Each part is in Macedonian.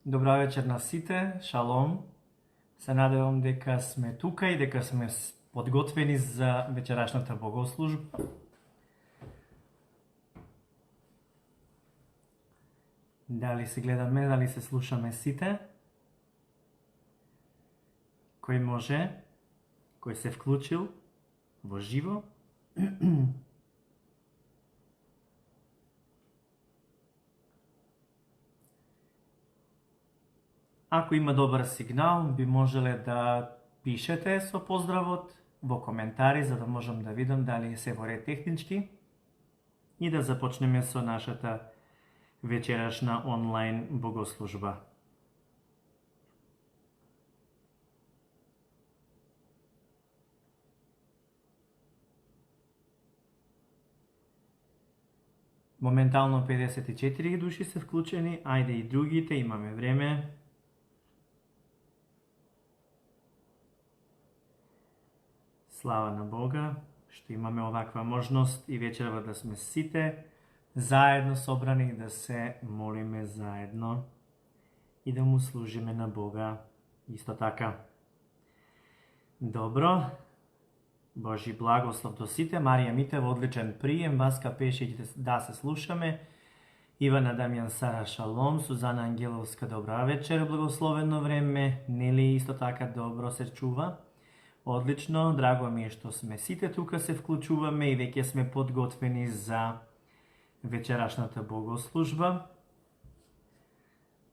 Добра вечер на сите, шалом. Се надевам дека сме тука и дека сме подготвени за вечерашната богослужба. Дали се гледаме, дали се слушаме сите? Кој може? Кој се вклучил во живо? Ако има добар сигнал, би можеле да пишете со поздравот во коментари, за да можам да видам дали се во ред технички и да започнеме со нашата вечерашна онлайн богослужба. Моментално 54 души се вклучени, ајде и другите, имаме време. Слава на Бога, што имаме оваква можност и вечерва да сме сите заедно собрани да се молиме заедно и да му служиме на Бога исто така. Добро, Божи благослов до сите. Марија Митева, одличен прием, Васка Пешиќ, да се слушаме. Ивана Дамјан Сара, шалом. Сузана Ангеловска, добра вечер, благословено време. Нели исто така добро се чува. Одлично, драго ми е што сме сите тука се вклучуваме и веќе сме подготвени за вечерашната богослужба.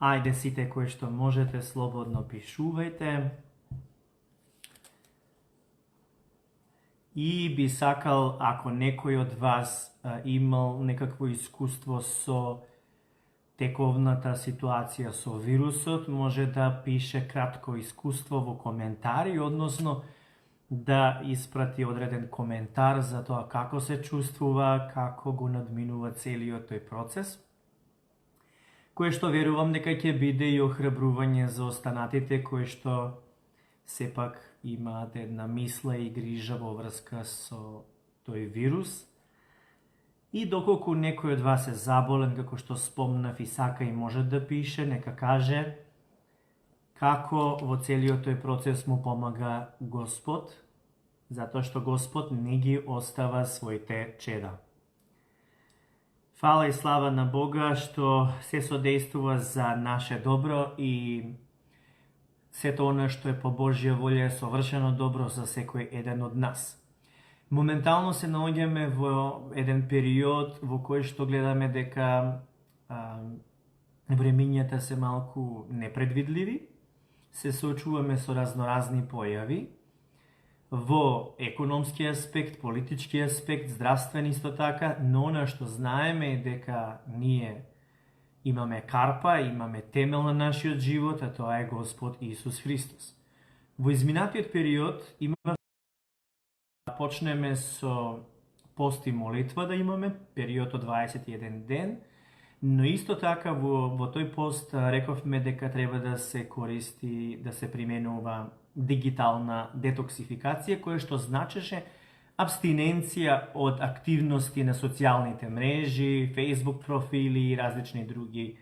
Ајде сите кои што можете, слободно пишувајте. И би сакал, ако некој од вас имал некакво искуство со тековната ситуација со вирусот, може да пише кратко искуство во коментари, односно да испрати одреден коментар за тоа како се чувствува, како го надминува целиот тој процес, кое што верувам дека ќе биде и охрабрување за останатите кои што сепак имаат една мисла и грижа во врска со тој вирус. И доколку некој од вас е заболен, како што спомнав и сака и може да пише, нека каже како во целиот тој процес му помага Господ, затоа што Господ не ги остава своите чеда. Фала и слава на Бога што се содействува за наше добро и сето она што е по Божја волја е совршено добро за секој еден од нас. Моментално се наоѓаме во еден период во кој што гледаме дека времињата се малку непредвидливи, се соочуваме со разноразни појави, во економски аспект, политички аспект, здравствен исто така, но она што знаеме е дека ние имаме карпа, имаме темел на нашиот живот, а тоа е Господ Исус Христос. Во изминатиот период имаме да почнеме со пост и молитва да имаме, период од 21 ден, но исто така во тој пост рековме дека треба да се користи, да се применува дигитална детоксификација, која што значеше абстиненција од активности на социјалните мрежи, Facebook профили и различни други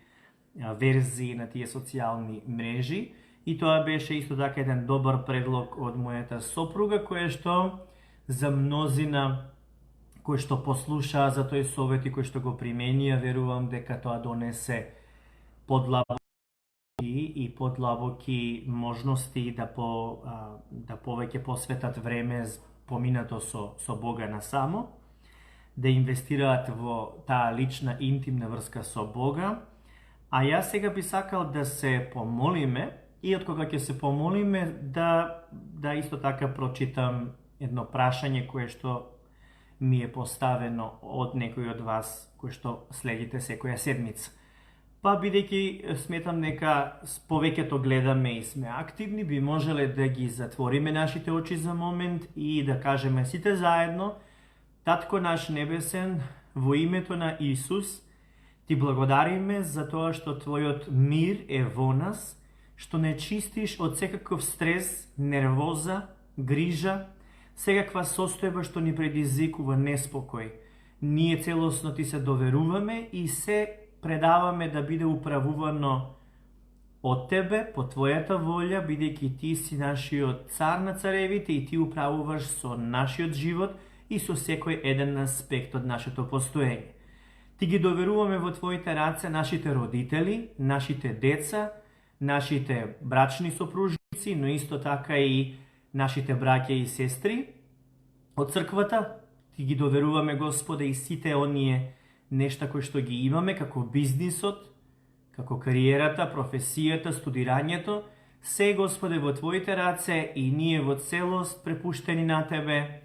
верзии на тие социјални мрежи. И тоа беше исто така еден добар предлог од мојата сопруга, која што за мнозина кои што послушаа за тој совет и кои што го применија, верувам дека тоа донесе подлабоки и подлабоки можности да повеќе посветат време поминато со Бога насамо, да инвестираат во таа лична, интимна врска со Бога. А јас сега би сакал да се помолиме и од кога ќе се помолиме да исто така прочитам едно прашање кое што ми е поставено од некој од вас кој што следите секоја седмица. Па бидејќи сметам дека повеќето гледаме и сме активни, би можеле да ги затвориме нашите очи за момент и да кажеме сите заедно: Татко наш небесен, во името на Исус, ти благодариме за тоа што твојот мир е во нас, што не чистиш од секаков стрес, нервоза, грижа, секаква состојба што ни предизвикува неспокој. Ние целосно ти се доверуваме и се предаваме да биде управувано од Тебе, по Твојата волја, бидејќи Ти си нашиот цар на царевите и Ти управуваш со нашиот живот и со секој еден аспект од нашето постоење. Ти ги доверуваме во Твоите раце нашите родители, нашите деца, нашите брачни сопружници, но исто така и нашите браќа и сестри од црквата. Ти ги доверуваме, Господе, и сите оние нешта кои што ги имаме, како бизнисот, како кариерата, професијата, студирањето, се, Господе, во Твоите раце и ние во целост препуштени на Тебе.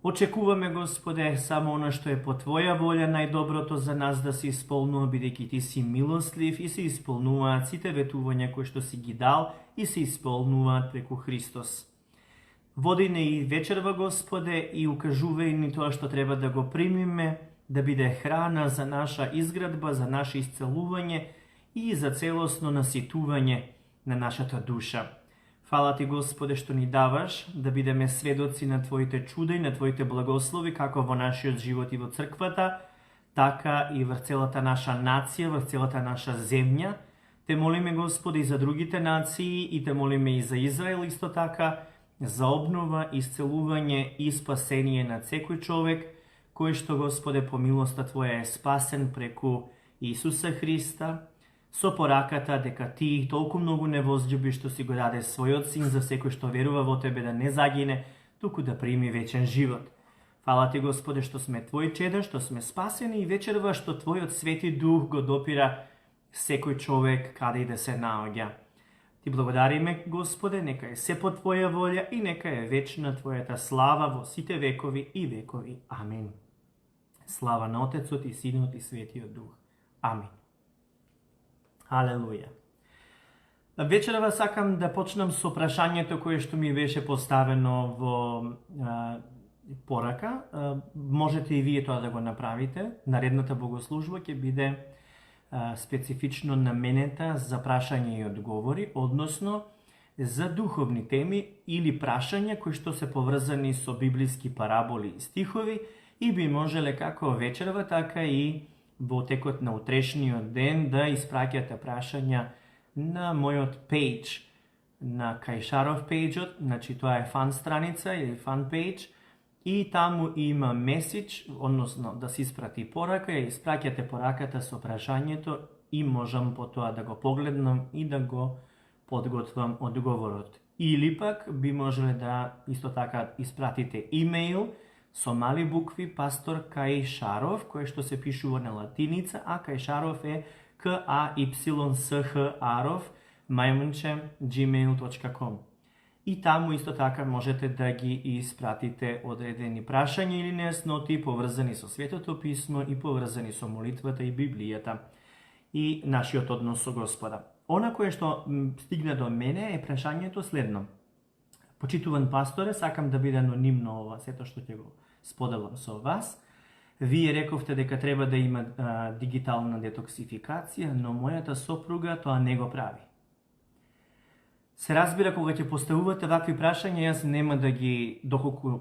Очекуваме, Господе, само оно што е по Твоја волја најдоброто за нас да се исполнува, бидејќи Ти си милослив и се исполнуваат сите ветувања кои што си ги дал и се исполнуваат преку Христос. Води не и вечерва, Господе, и укажувај ни тоа што треба да го примиме, да биде храна за наша изградба, за наше исцелување и за целосно наситување на нашата душа. Фала Ти, Господе, што ни даваш да бидеме сведоци на Твоите чуда и на Твоите благослови, како во нашиот живот и во црквата, така и во целата наша нација, во целата наша земја. Те молиме, Господе, и за другите нации, и Те молиме и за Израел исто така, за обнова, исцелување и спасение на секој човек, кој што, Господе, по милоста Твоја е спасен преку Исуса Христа, со пораката дека Ти толку многу не возлюби што си го даде својот син за секој што верува во Тебе да не загине, туку да прими вечен живот. Фала Ти, Господе, што сме Твои чеда, што сме спасени и вечерва што Твојот Свети Дух го допира секој човек каде и да се наоѓа. Ти благодариме, Господе, нека е се по Твоја волја и нека е вечна Твојата слава во сите векови и векови. Амин. Слава на Отецот и Синот и Светиот Дух. Амин. Алелуја. Вечерва сакам да почнам со прашањето кое што ми беше поставено во порака. Можете и вие тоа да го направите. Наредната богослужба ќе биде специфично наменета за прашање и одговори, односно за духовни теми или прашања кои што се поврзани со библиски параболи и стихови и би можеле како вечерва, така и во текот на утрешниот ден да испраќате прашања на мојот пејдж, на Кајшаров пејджот, значи тоа е фан страница или фан пејдж, и таму има меседж, односно да се испрати порака, ја испраќате пораката со прашањето и можам по тоа да го погледнам и да го подготвам одговорот. Или пак би можеле да исто така испратите имејл со мали букви пастор Кајшаров, кој што се пишува на латиница, а Кајшаров е KAYSCHAROV @gmail.com. И таму исто така можете да ги испратите одредени прашања или нејасноти поврзани со Светото писмо и поврзани со молитвата и Библијата и нашиот однос со Господа. Она кое што стигна до мене е прашањето следно. Почитуван пасторе, сакам да биде анонимно ова, сето што ќе го споделам со вас. Вие рековте дека треба да има дигитална детоксификација, но мојата сопруга тоа не го прави. Се разбира, кога ќе поставувате вакви прашања, јас нема да ги, доколку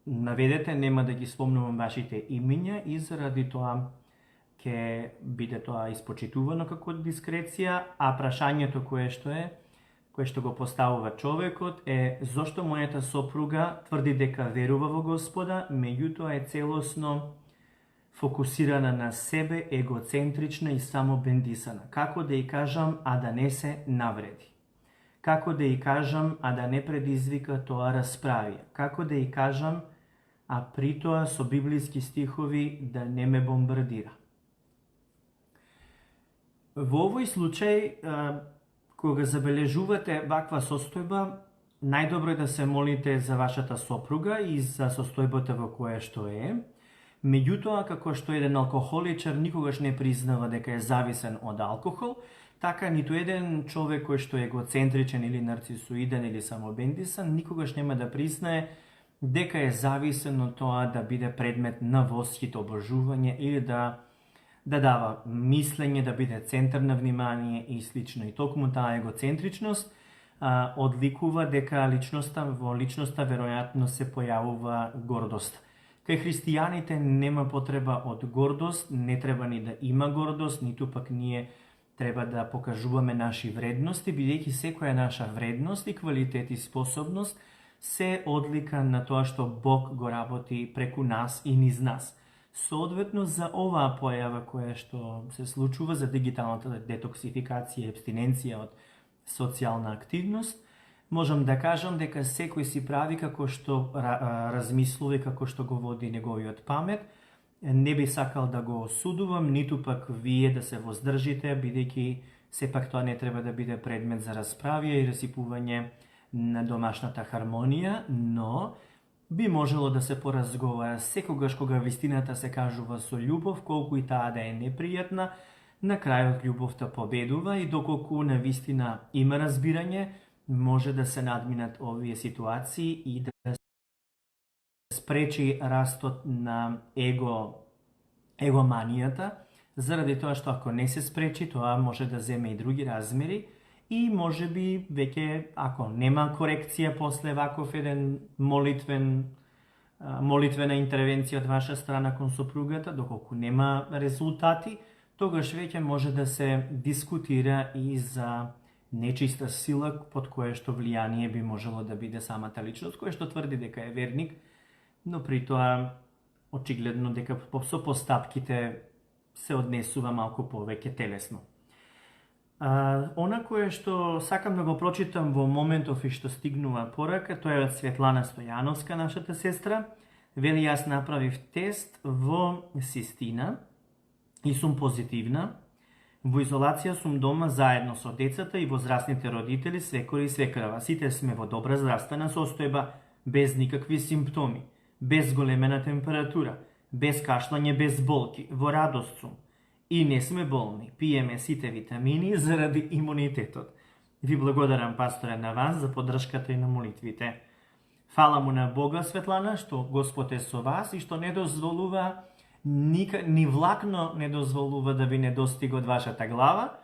наведете, нема да ги спомнувам вашите имиња и заради тоа ќе биде тоа испочитувано како дискреција, а прашањето кое што го поставува човекот е зошто мојата сопруга тврди дека верува во Господа, меѓутоа е целосно фокусирана на себе, егоцентрична и самобендисана. Како да ја кажам, а да не се навреди? Како да ја кажам, а да не предизвика тоа расправија? Како да ја кажам, а при тоа со библиски стихови да не ме бомбардира? Во овој случај, кога забележувате ваква состојба, најдобро е да се молите за вашата сопруга и за состојбата во која што е. Меѓутоа, како што еден алкохоличар никогаш не признава дека е зависен од алкохол, така ниту еден човек кој што е егоцентричен или нарцисоиден или самобендисан никогаш нема да признае дека е зависен од тоа да биде предмет на восхит, обожување или да дава мислење, да биде центар на внимание и слично. И токму таа егоцентричност одликува дека во личноста веројатно се појавува гордост. Кај христијаните нема потреба од гордост, не треба ни да има гордост, ниту пак ние Треба да покажуваме наши вредности, бидејќи секоја наша вредност и квалитет и способност се одлика на тоа што Бог го работи преку нас и низ нас. Соодветно за оваа појава која што се случува, за дигиталната детоксификација и абстиненција од социјална активност, можам да кажам дека секој си прави како што размислува и како што го води неговиот памет. Не би сакал да го осудувам, ниту пак вие да се воздржите, бидејќи сепак тоа не треба да биде предмет за расправија и расипување на домашната хармонија, но би можело да се поразговара секогаш кога вистината се кажува со љубов, колку и таа да е непријатна, на крајот љубовта победува и доколку на вистина има разбирање, може да се надминат овие ситуации и да спречи растот на егоманијата, заради тоа што ако не се спречи, тоа може да земе и други размери и може би веќе, ако нема корекција после ваков еден молитвена интервенција од ваша страна кон сопругата, доколку нема резултати, тогаш веќе може да се дискутира и за нечиста сила под кое што влијание би можело да биде самата личност, која што тврди дека е верник, но при тоа очигледно дека со постапките се однесува малку повеќе телесно. Она кое што сакам да го прочитам во моментов и што стигнува порака, тоа е од Светлана Стојановска, нашата сестра. Вели, јас направив тест во Систина и сум позитивна. Во изолација сум дома заедно со децата и возрастните родители, свекори и свекрва. Сите сме во добра здравствена состојба, без никакви симптоми, без големена температура, без кашлање, без болки, во радост сум. И не сме болни, пиеме сите витамини заради имунитетот. Ви благодарам, пасторе, на вас за поддршката и на молитвите. Фала му на Бога, Светлана, што Господ е со вас и што не дозволува ни влакно не дозволува да ви не достига од вашата глава,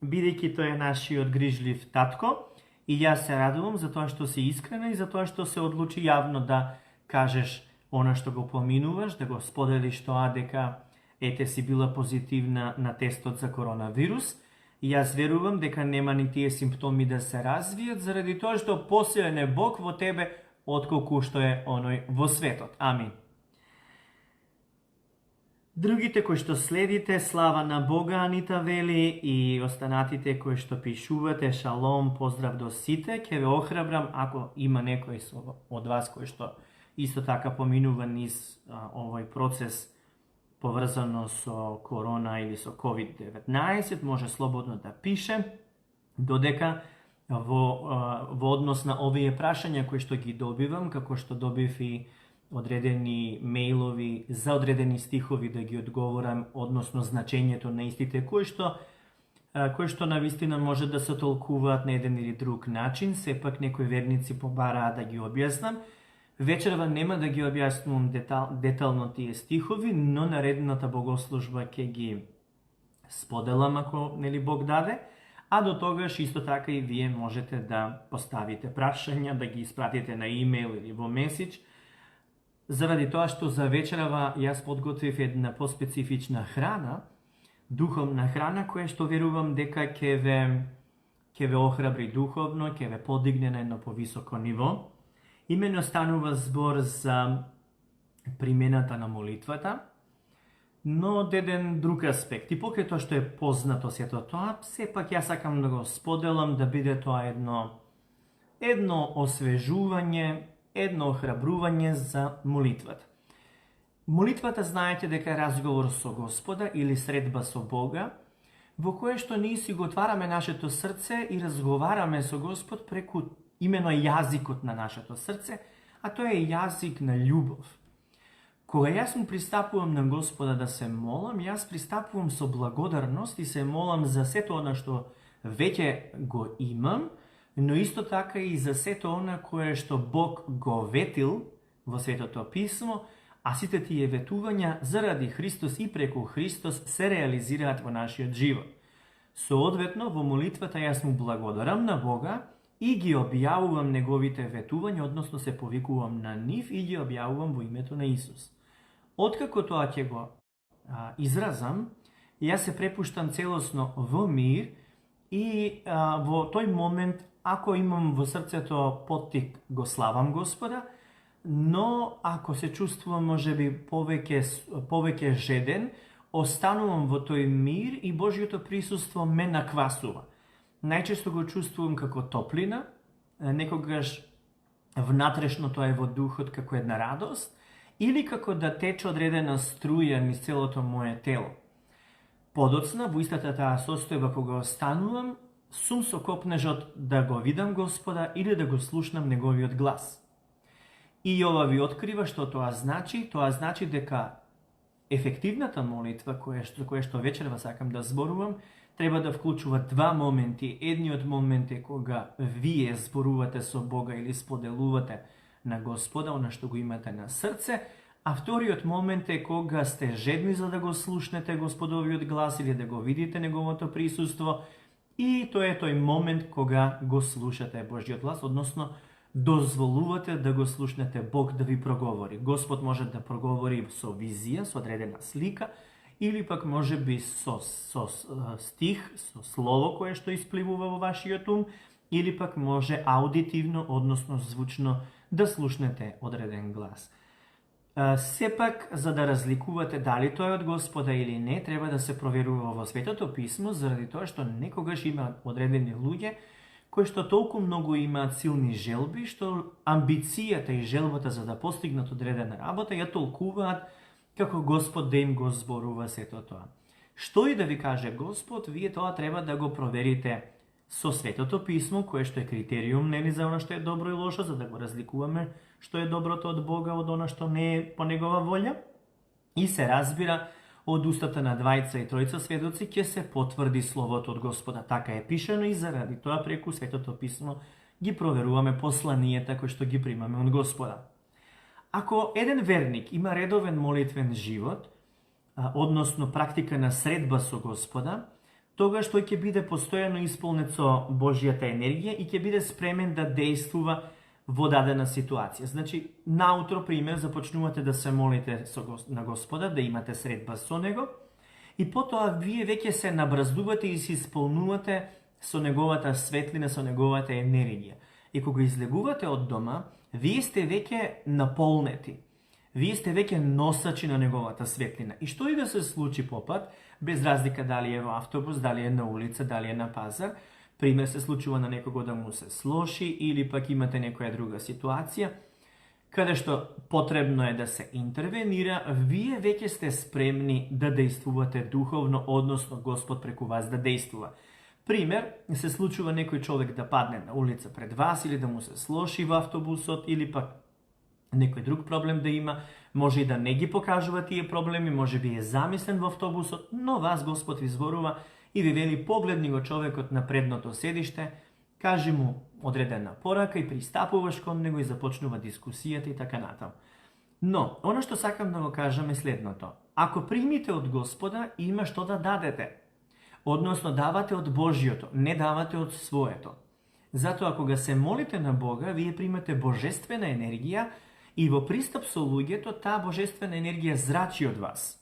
бидејќи тој е нашиот грижлив татко, и јас се радувам за тоа што си искрена и за тоа што се одлучи јавно да кажеш она што го поминуваш, да го споделиш тоа дека ете си била позитивна на тестот за коронавирус. И јас верувам дека нема ни тие симптоми да се развијат, заради тоа што посилен е Бог во тебе, отколку што е оној во светот. Амин. Другите кои што следите, слава на Бога, Анита вели, и останатите кои што пишувате, шалом, поздрав до сите, ќе ве охрабрам, ако има некој од вас кој што исто така поминува низ овој процес поврзано со корона или со COVID-19, може слободно да пише, додека во однос на овие прашања кои што ги добивам, како што добив и одредени мејлови за одредени стихови да ги одговорам, односно значењето на истите, кои што на вистина може да се толкуваат на еден или друг начин, сепак некои верници побараа да ги објаснам. Вечерва нема да ги објаснувам детално тие стихови, но наредната богослужба ќе ги споделам ако нели Бог даде, а до тогаш исто така и вие можете да поставите прашања, да ги испратите на имейл или во месидж, заради тоа што за вечерава јас подготвив една поспецифична храна, духовна храна, која што верувам дека ќе ве охрабри духовно, ќе ве подигне на едно повисоко ниво. Имено станува збор за примената на молитвата, но од еден друг аспект. И покрај тоа што е познато сето тоа, сепак јас сакам да го споделам, да биде тоа едно освежување, едно охрабрување за молитвата. Молитвата, знаете дека е разговор со Господа или средба со Бога, во кое што ние си го отвараме нашето срце и разговараме со Господ преку имено јазикот на нашето срце, а тоа е јазик на љубов. Кога јас му пристапувам на Господа да се молам, јас пристапувам со благодарност и се молам за сето она што веќе го имам, но исто така и за сето она кое што Бог го ветил во Светото Писмо, а сите тие ветувања заради Христос и преку Христос се реализираат во нашиот живот. Соодветно, во молитвата јас му благодарам на Бога и ги објавувам неговите ветувања, односно се повикувам на нив и ги објавувам во името на Исус. Откако тоа ќе го изразам, Јас се препуштам целосно во мир и во тој момент, ако имам во срцето поттик, го славам Господа, но ако се чувствувам можеби повеќе жеден, останувам во тој мир и Божјото присуство ме наквасува. Најчесто го чувствувам како топлина, некогаш внатрешното е во духот како една радост, или како да тече одредена струја низ целото мое тело. Подоцна, во истата таа состојба кога останувам, сум со копнежот да го видам Господа или да го слушнам неговиот глас. И ова ви открива што тоа значи. Тоа значи дека ефективната молитва, која што вечерва сакам да зборувам, треба да вклучува два моменти. Едниот момент е кога вие зборувате со Бога или споделувате на Господа, она што го имате на срце, а вториот момент е кога сте жедни за да го слушнете Господовиот глас или да го видите неговото присуство, и тоа е тој момент кога го слушате Божјиот глас, односно дозволувате да го слушнете Бог да ви проговори. Господ може да проговори со визија, со одредена слика, или пак може би со стих, со слово кое што испливува во вашиот ум, или пак може аудитивно, односно звучно, да слушнете одреден глас. Сепак, за да разликувате дали тоа е од Господа или не, треба да се проверува во Светото Писмо, заради тоа што некогаш има одредени луѓе кои што толку многу имаат силни желби, што амбицијата и желбата за да постигнат одредена работа ја толкуваат како Господ да им го зборува сето тоа. Што и да ви каже Господ, вие тоа треба да го проверите со Светото Писмо, кое што е критериум нели за она што е добро и лошо, за да го разликуваме што е доброто од Бога од она што не е по негова волја. И се разбира, од устата на двајца и тројца сведоци ќе се потврди словото од Господа. Така е пишано и заради тоа преку Светото Писмо ги проверуваме посланијата кои што ги примаме од Господа. Ако еден верник има редовен молитвен живот, односно практика на средба со Господа, тогаш тој ќе биде постојано исполнет со Божјата енергија и ќе биде спремен да действува во дадена ситуација. Значи, наутро, пример, започнувате да се молите на Господа, да имате средба со Него, и потоа вие веќе се набраздувате и се исполнувате со Неговата светлина, со Неговата енергија. И кога излегувате од дома, вие сте веќе наполнети. Вие сте веќе носачи на Неговата светлина. И што и да се случи по пат, без разлика дали е во автобус, дали е на улица, дали е на пазар, пример се случува на некого да му се слоши или пак имате некоја друга ситуација, каде што потребно е да се интервенира, вие веќе сте спремни да действувате духовно, односно Господ преку вас да действува. Пример, се случува некој човек да падне на улица пред вас или да му се слоши во автобусот или пак некој друг проблем да има, може и да не ги покажува тие проблеми, може би е замислен во автобусот, но вас Господ ви зборува и ви вели погледни го човекот на предното седиште, кажи му одредена порака и пристапуваш кон него и започнува дискусијата и така натаму. Но, она што сакам да го кажам е следното. Ако примите од Господа, има што да дадете. Односно, давате од Божјото, не давате од своето. Затоа, кога се молите на Бога, вие примате божествена енергија и во пристап со луѓето, таа божествена енергија зрачи од вас.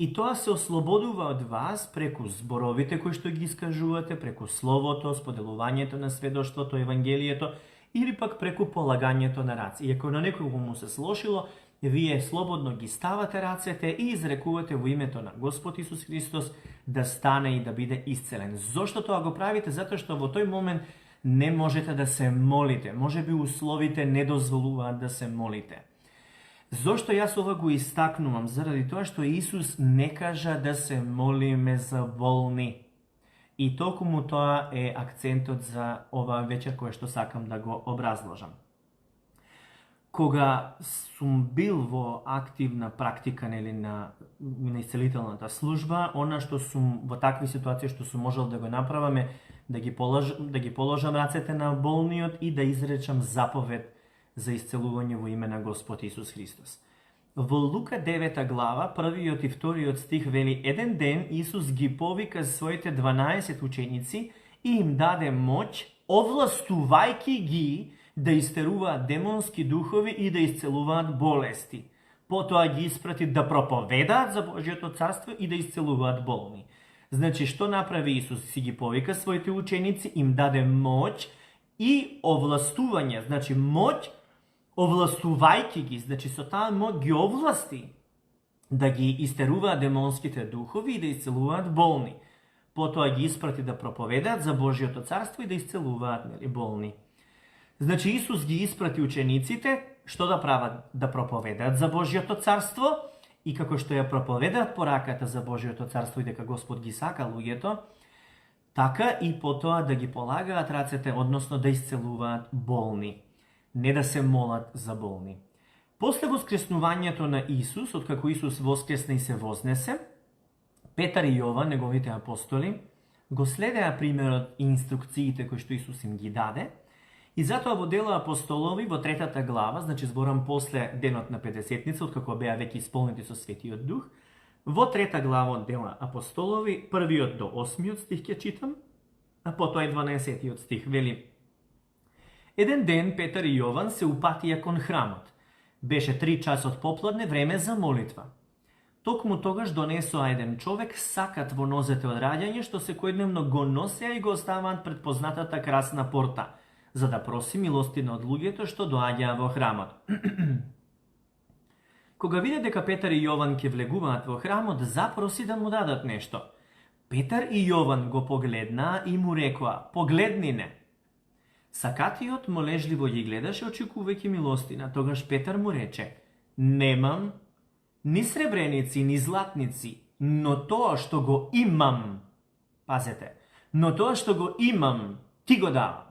И тоа се ослободува од вас преку зборовите кои што ги искажувате, преку словото, споделувањето на сведоштвото, евангелието, или пак преку полагањето на раце. И ако на некого му се слошило, вие слободно ги ставате рацете и изрекувате во името на Господ Исус Христос да стане и да биде исцелен. Зошто тоа го правите? Затоа што во тој момент не можете да се молите. Може би условите не дозволуваат да се молите. Зошто јас ова го истакнувам? Заради тоа што Исус не кажа да се молиме за болни. И токму тоа е акцентот за оваа вечер која што сакам да го образложам. Кога сум бил во активна практика на исцелителната служба, она што сум во такви ситуации што сум можел да го направам е да ги положам рацете на болниот и да изречам заповед за исцелување во име на Господ Исус Христос. Во Лука 9 глава, првиот и вториот стих вели: еден ден Исус ги повика своите 12 ученици и им даде моќ, овластувајќи ги да истеруваат демонски духови и да исцелуваат болести. потоа ги испрати да проповедаат за Божјото царство и да исцелуваат болни. Значи, што направи Исус? Си ги повика своите ученици, им даде моќ и овластување. Значи, моќ, овластувајќи ги, значи со таа моќ ги овласти да ги истеруваат демонските духови и да исцелуваат болни. Потоа ги испрати да проповедаат за Божјото царство и да исцелуваат болни. Значи, Исус ги испрати учениците, што да прават? Да проповедаат за Божјото царство, и како што ја проповедаат пораката за Божјото царство и дека Господ ги сака луѓето, така и потоа да ги полагаат рацете, односно да исцелуваат болни, не да се молат за болни. После воскреснувањето на Исус, откако Исус воскресна и се вознесе, Петар и Јован, неговите апостоли, го следеа примерот и инструкциите кои што Исус им ги даде, и затоа во дело апостолови, во 3 глава, значи зборам после денот на Петдесетница, откако беа веќе исполнети со Светиот Дух, во 3 глава од дело апостолови, 1 до 8 стих ќе читам, а потоа и 12 стих вели: Еден ден Петар и Јован се упатија кон храмот. Беше 3 часот попладне, време за молитва. Токму тогаш донесоа еден човек сакат во нозете од раѓање, што секојдневно го носеа и го оставаат пред познатата красна порта, за да проси милостина од луѓето што доаѓаа во храмот. Кога виде дека Петар и Јован ќе влегуваат во храмот, запроси да му дадат нешто. Петар и Јован го погледнаа и му рекоа: Погледни не. Сакатиот молежливо ги гледаше, очекувајќи милостина. Тогаш Петар му рече: Немам ни сребреници, ни златници, но тоа што го имам, пазете, но тоа што го имам, ти го давам.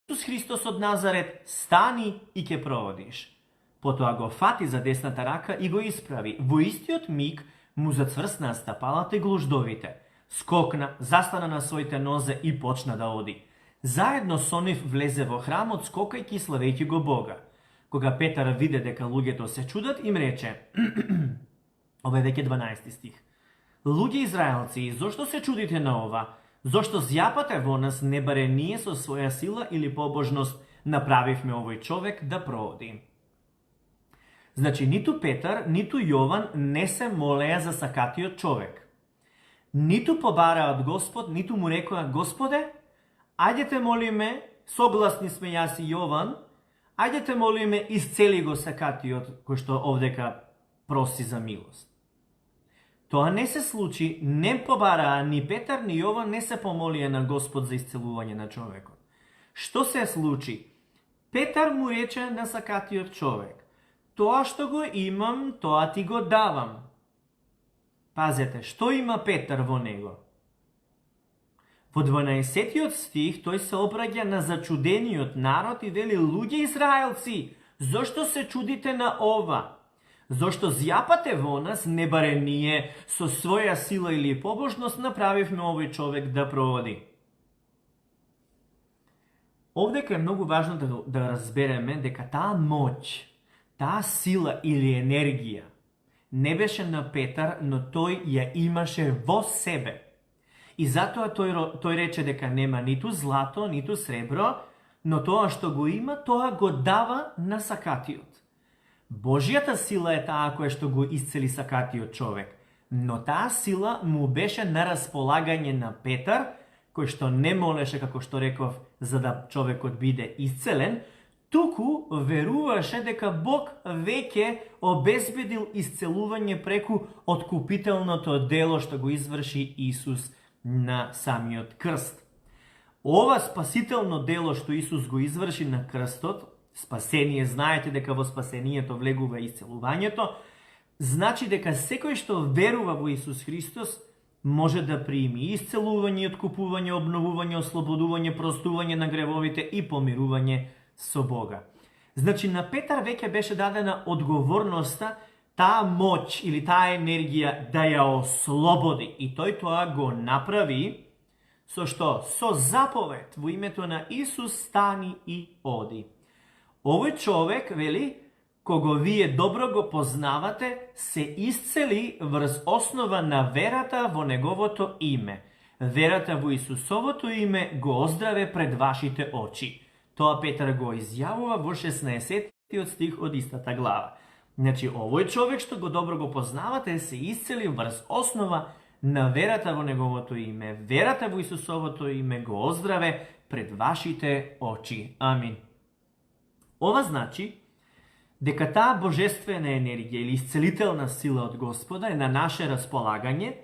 Исус Христос од Назарет, стани и ќе проводиш. Потоа го фати за десната рака и го исправи. Во истиот миг му зацврснаа стапалата и глуждовите. Скокна, застана на своите нозе и почна да оди. Заедно со нив влезе во храмот, скокајќи и славејќи го Бога. Кога Петар виде дека луѓето се чудат, им рече, ова е веќе 12 стих: Луѓе израелци, зошто се чудите на ова? Зошто зјапате во нас, не баре ние со своја сила или побожност направивме овој човек да проводи? Значи, ниту Петар, ниту Јован не се молеа за сакатиот човек. Ниту побараа од Господ, ниту му рекоа: Господе, ајдете молиме, согласни сме јас и Јован, ајдете молиме, исцели го сакатиот кој што овдека проси за милост. Тоа не се случи, не побараа ни Петар, ни Јован не се помолија на Господ за исцелување на човекот. Што се случи? Петар му рече на сакатиот човек: Тоа што го имам, тоа ти го давам. Пазете, што има Петар во него? Во 12 стих тој се обраќа на зачудениот народ и вели: Луѓе израелци, зошто се чудите на ова? Зошто зјапате во нас, не баре ние со своја сила или побожност направивме овој човек да проводи? Овдека е многу важно да разбереме дека таа моќ, таа сила или енергија не беше на Петар, но тој ја имаше во себе. И затоа тој рече дека нема ниту злато, ниту сребро, но тоа што го има, тоа го дава на сакатиот. Божјата сила е таа која што го исцели сакатиот човек, но таа сила му беше на располагање на Петар, кој што не молеше, како што реков, за да човекот биде исцелен, туку веруваше дека Бог веќе обезбедил исцелување преку откупителното дело што го изврши Исус на самиот крст. Ова спасително дело што Исус го изврши на крстот, спасение, знаете дека во спасението влегува исцелувањето, значи дека секој што верува во Исус Христос може да прими исцелување, откупување, обновување, ослободување, простување на гревовите и помирување со Бога. Значи на Петар веќе беше дадена одговорноста, таа моќ или таа енергија да ја ослободи. И тој тоа го направи со што? Со заповед во името на Исус стани и оди. Овој човек, вели, кого вие добро го познавате, се исцели врз основа на верата во неговото име. Верата во Исусовото име го оздраве пред вашите очи. Тоа Петар го изјавува во 16 стих од истата глава. Значи, овој човек што го добро го познавате се исцели врз основа на верата во неговото име. Верата во Исусовото име го оздраве пред вашите очи. Амин. Ова значи дека таа божествена енергија или исцелителна сила од Господа е на наше располагање,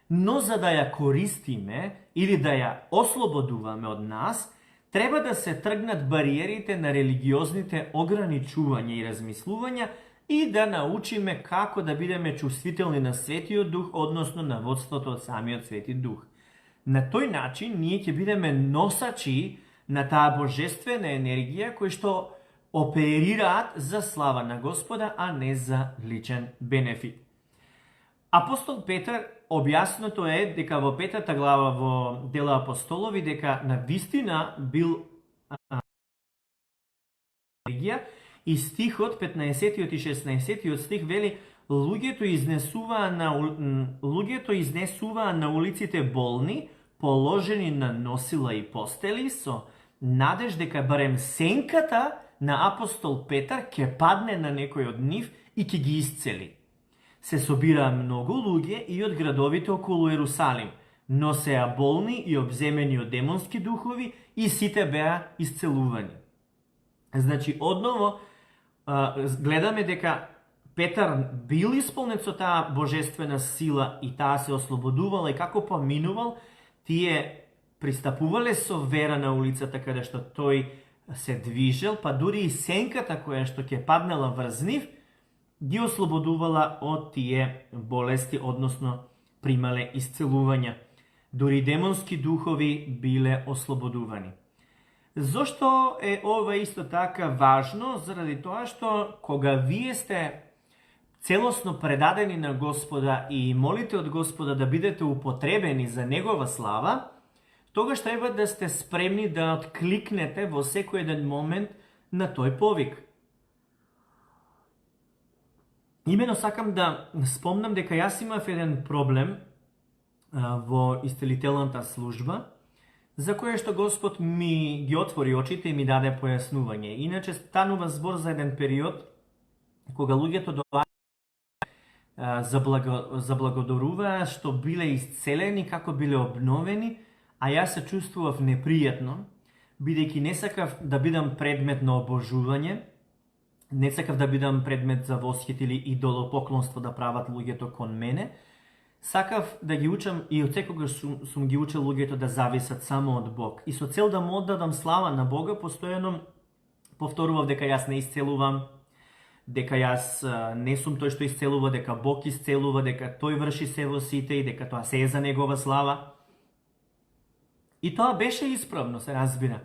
но за да ја користиме или да ја ослободуваме од нас, треба да се тргнат бариерите на религиозните ограничувања и размислувања и да научиме како да бидеме чувствителни на Светиот Дух, односно на водството од самиот Свети Дух. На тој начин ние ќе бидеме носачи на таа божествена енергија кој што оперираат за слава на Господа, а не за личен бенефит. Апостол Петар објаснато е дека во 5 глава во Дела апостолови дека на вистина бил енергија и стихот 15 и 16 стих вели луѓето изнесуваа на улиците болни, положени на носила и постели со надеж дека барем сенката на апостол Петар ќе падне на некој од нив и ќе ги исцели. Се собираа многу луѓе и од градовите околу Ерусалим, носеа болни и обземени од демонски духови и сите беа исцелувани. Значи, одново гледаме дека Петар бил исполнет со таа божествена сила и таа се ослободувала и како поминувал, тие пристапувале со вера на улицата каде што тој се движел, па дури и сенката која што ќе паднала врз нив, ги ослободувала од тие болести, односно примале исцелувања. Дури демонски духови биле ослободувани. Зошто е ова исто така важно? Заради тоа што кога вие сте целосно предадени на Господа и молите од Господа да бидете употребени за Негова слава, тогаш треба да сте спремни да откликнете во секој еден момент на тој повик. Имено сакам да спомнам дека јас имав еден проблем во исцелителната служба, за која што Господ ми ги отвори очите и ми даде појаснување. Иначе станува збор за еден период кога луѓето заблагодаруваа што биле исцелени, како биле обновени, а јас се чувствував непријатно, бидејќи не сакав да бидам предмет на обожување, не сакав да бидам предмет за восхит или идолопоклонство да прават луѓето кон мене. Сакав да ги учам и од секогаш сум ги учел луѓето да зависат само од Бог. И со цел да му оддадам слава на Бога, постојано повторував дека јас не исцелувам, дека јас не сум тој што исцелува, дека Бог исцелува, дека тој врши се во сите и дека тоа се е за Негова слава. И тоа беше исправно, се разбира.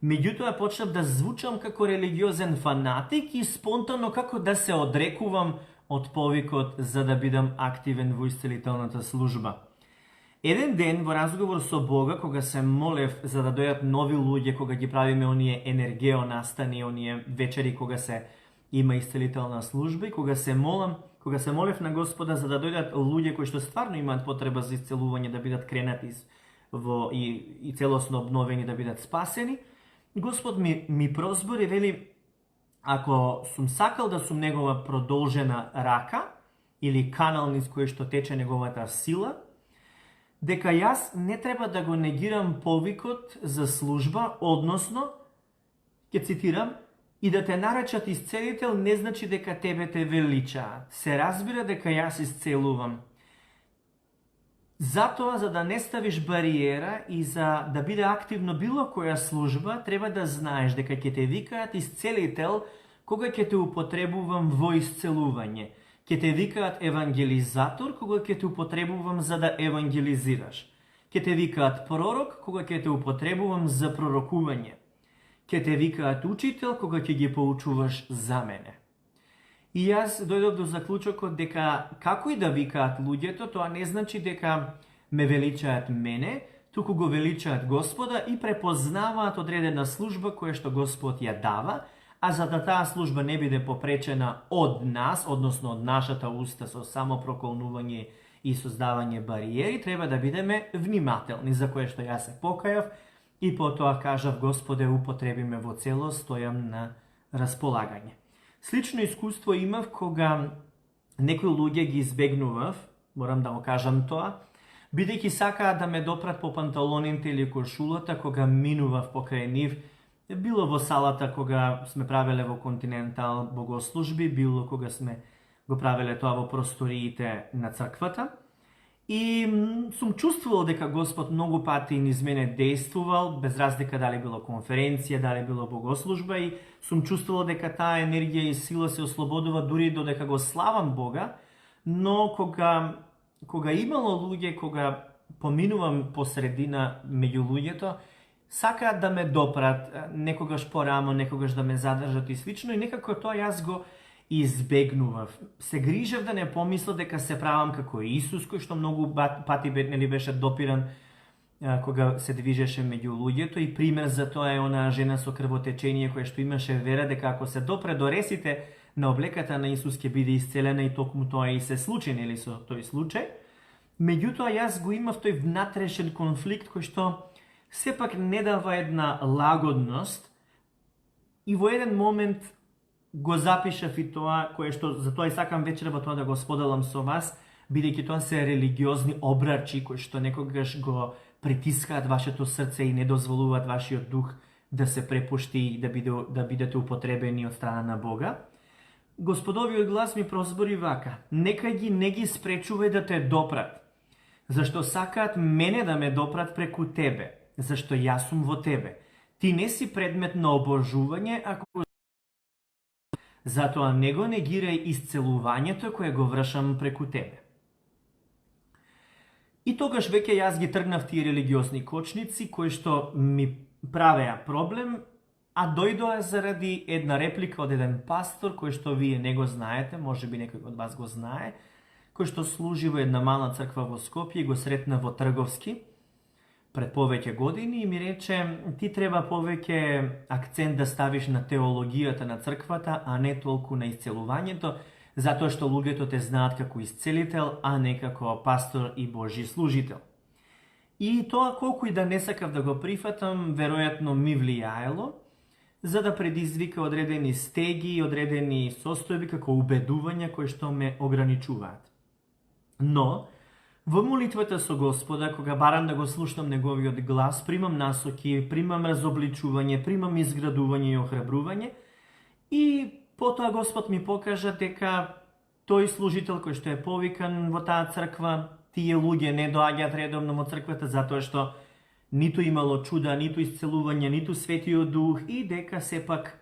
Меѓутоа почнав да звучам како религиозен фанатик и спонтано како да се одрекувам од повикот за да бидам активен во исцелителната служба. Еден ден во разговор со Бога, кога се молев за да дојдат нови луѓе, кога ги правиме оние енергео настани, оние вечери кога се има исцелителна служба и кога се молев на Господа за да дојдат луѓе кои што стварно имаат потреба за исцелување, да бидат кренати и целосно обновени, да бидат спасени, Господ ми прозбори, вели, ако сум сакал да сум Негова продолжена рака или канал низ кој што тече Неговата сила, дека јас не треба да го негирам повикот за служба, односно, ќе цитирам, и да те наречат исцелител не значи дека тебе те величаат. Се разбира дека јас исцелувам. Затоа, за да не ставиш бариера и за да биде активно било која служба, треба да знаеш дека ќе те викаат исцелител кога ќе те употребувам во исцелување. Ќе те викаат евангелизатор кога ќе те употребувам за да евангелизираш. Ќе те викаат пророк кога ќе те употребувам за пророкување. Ќе те викаат учител кога ќе ги поучуваш за мене. И јас дојдов до заклучокот дека како и да викаат луѓето, тоа не значи дека ме величаат мене, туку го величаат Господа и препознаваат одредена служба која што Господ ја дава, а за да таа служба не биде попречена од нас, односно од нашата уста со само проколнување и создавање бариери, треба да бидеме внимателни, за кое што јас се покајав и потоа кажав Господе, употреби ме во целост, стојам на располагање. Слично искуство имав кога некои луѓе ги избегнував, морам да го кажам тоа, бидејќи сакаат да ме допрат по панталоните или кошулата кога минував покрај нив, било во салата кога сме правеле во Континентал богослужби, било кога сме го правеле тоа во просториите на црквата. И сум чувствувал дека Господ многу пати низ мене действувал, без разлика дали било конференција, дали било богослужба, и сум чувствувал дека таа енергија и сила се ослободува дури додека го славам Бога, но кога имало луѓе, кога поминувам по средина меѓу луѓето, сакаат да ме допрат, некогаш порамо, некогаш да ме задржат и слично, и некако тоа јас го избегнував. Се грижев да не помисла дека се правам како Исус, кој што многу пати нели беше допиран кога се движеше меѓу луѓето, и пример за тоа е онаа жена со крвотечение која што имаше вера дека ако се допре до ресите на облеката на Исус ќе биде исцелена, и токму тоа и се случи, нели, со тој случај. Меѓутоа јас го имав тој внатрешен конфликт кој што сепак не дава една лагодност, и во еден момент го запишав и тоа, кое што за тоа и сакам вечерва тоа да го споделам со вас, бидејќи тоа се религиозни обрачи кои што некогаш го притискаат вашето срце и не дозволуваат вашиот дух да се препушти и да бидете употребени од страна на Бога. Господовиот глас ми прозбори вака: некај ги не ги спречувај да те допрат, зашто сакаат мене да ме допрат преку тебе, зашто јас сум во тебе. Ти не си предмет на обожување, ако затоа не го негирај исцелувањето кое го вршам преку тебе. И тогаш веќе јас ги тргнав тие религиозни кочници кои што ми правеа проблем, а дојдоа заради една реплика од еден пастор кој што вие не го знаете, може би некој од вас го знае, кој што служи во една мала црква во Скопје, и го сретна во Трговски пред повеќе години, и ми рече: ти треба повеќе акцент да ставиш на теологијата на црквата, а не толку на исцелувањето, затоа што луѓето те знаат како исцелител, а не како пастор и Божи служител. И тоа, колку и да не сакав да го прифатам, веројатно ми влијаело, за да предизвика одредени стеги и одредени состојби како убедувања кои што ме ограничуваат. Но во молитвата со Господа, кога барам да го слушнам Неговиот глас, примам насоки, примам разобличување, примам изградување и охрабрување, и потоа Господ ми покажа дека тој служител кој што е повикан во таа црква, тие луѓе не доаѓаат редовно во црквата затоа што ниту имало чуда, ниту исцелување, ниту Светиот Дух, и дека сепак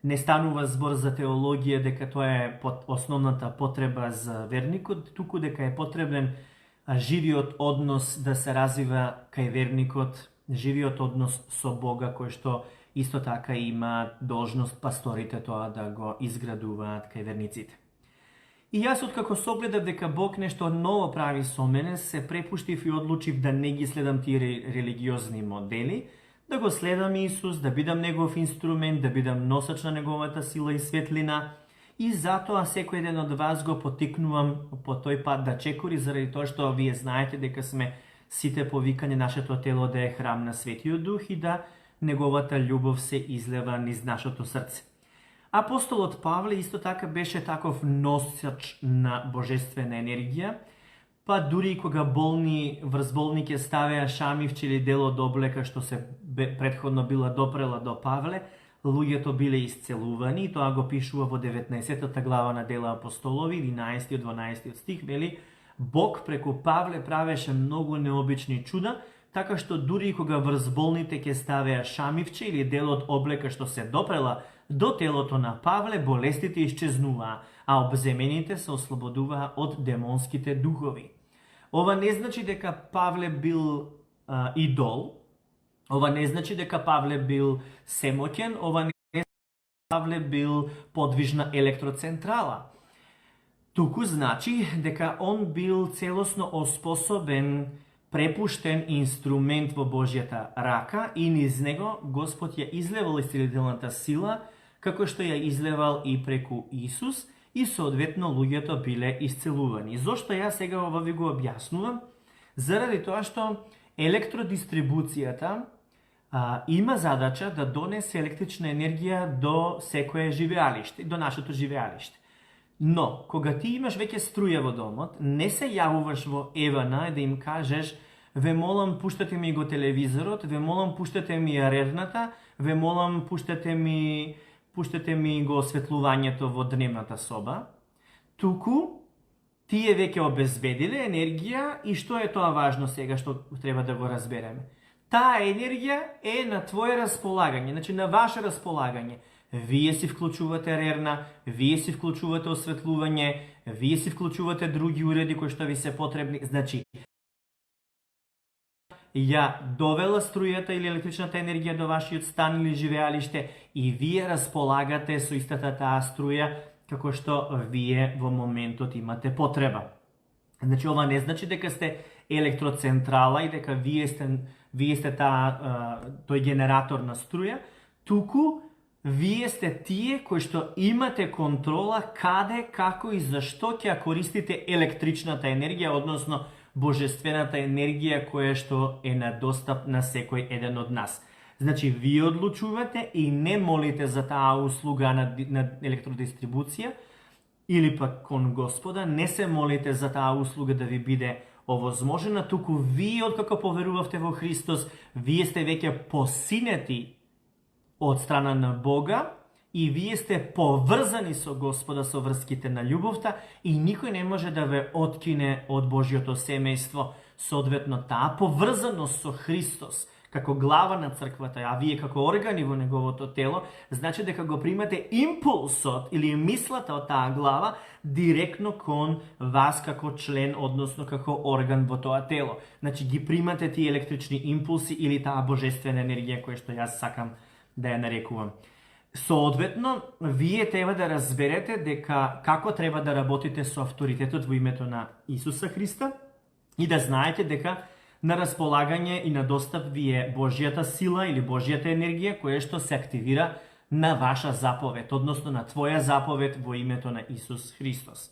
не станува збор за теологија, дека тоа е основната потреба за верникот, туку дека е потребен живиот однос да се развива кај верникот, живиот однос со Бога, кој што исто така има должност пасторите тоа да го изградуваат кај верниците. И јас, откако согледав дека Бог нешто ново прави со мене, се препуштив и одлучив да не ги следам тие религиозни модели, да го следам Исус, да бидам Негов инструмент, да бидам носач на Неговата сила и светлина. И затоа секој еден од вас го потикнувам по тој пат да чекори, заради тоа што вие знаете дека сме сите повикани нашето тело да е храм на Светиот Дух и да Неговата љубов се излева низ нашето срце. Апостолот Павле исто така беше таков носач на божествена енергија, па дури и кога врз болни ќе ставеа шамивче или дел од облека што се претходно била допрела до Павле, луѓето биле исцелувани, и тоа го пишува во 19-та глава на Дела апостолови, 11-12 стих, вели: Бог преку Павле правеше многу необични чуда, така што дури и кога врз болните ќе ставеа шамивче или дел од облека што се допрела до телото на Павле, болестите исчезнуваа, а обземените се ослободуваа од демонските духови. Ова не значи дека Павле бил идол, ова не значи дека Павле бил семоќен, ова не значи дека Павле бил подвижна електроцентрала. Туку значи дека он бил целосно оспособен, препуштен инструмент во Божјата рака, и низ него Господ ја излевал исцелителната сила, како што ја излевал и преку Исус, и соодветно луѓето биле исцелувани. Зошто јас сега ова ви го објаснувам? Заради тоа што електродистрибуцијата има задача да донесе електрична енергија до секое живеалиште, до нашето живеалиште. Но, кога ти имаш веќе струја во домот, не се јавуваш во Евана да им кажеш: ве молам, пуштате ми го телевизорот, ве молам, пуштате ми ја рерната, ве молам, пуштате ми го осветлувањето во дневната соба. Туку, тие веќе обезбедиле енергија и што е тоа важно сега што треба да го разбереме? Таа енергија е на твое располагање, значи на ваше располагање. Вие си вклучувате рерна, вие си вклучувате осветлување, вие си вклучувате други уреди кои што ви се потребни. Значи, ја довела струјата или електричната енергија до вашиот стан или живеалиште и вие располагате со истата таа струја како што вие во моментот имате потреба. Значи, ова не значи дека сте електроцентрала и дека вие сте тој генератор на струја, туку вие сте тие кои што имате контрола каде, како и зашто ќе ја користите електричната енергија, односно божествената енергија која што е на достап на секој еден од нас. Значи, вие одлучувате и не молите за таа услуга на електродистрибуција, или пак кон Господа, не се молите за таа услуга да ви биде овозможена, туку вие, откако поверувавте во Христос, вие сте веќе посинети од страна на Бога и вие сте поврзани со Господа со врските на љубовта и никој не може да ве откине од Божјото семејство. Соодветно, таа поврзаност со Христос како глава на црквата, а вие како органи во неговото тело, значи дека го примате импулсот или мислата од таа глава директно кон вас како член, односно како орган во тоа тело. Значи ги примате тие електрични импулси или таа божествена енергија која што јас сакам да ја нарекувам. Соодветно, вие треба да разберете дека како треба да работите со авторитетот во името на Исуса Христа и да знаете дека на располагање и на достап ви е Божјата сила или Божјата енергија која што се активира на ваша заповед, односно на твоја заповед во името на Исус Христос.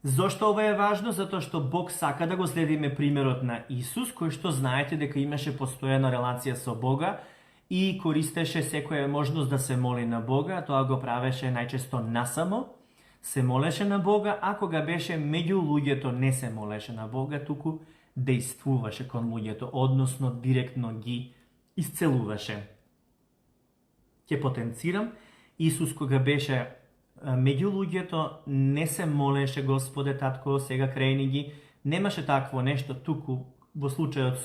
Зошто ова е важно? Затоа што Бог сака да го следиме примерот на Исус, кој што знаете дека имаше постојана релација со Бога и користеше секоја можност да се моли на Бога, тоа го правеше најчесто насамо, се молеше на Бога, а кога беше меѓу луѓето не се молеше на Бога, туку действуваше кон луѓето, односно директно ги исцелуваше. Ќе потенцирам, Исус кога беше меѓу луѓето не се молеше: Господе, татко, сега крајни ги. Немаше такво нешто, туку во случајот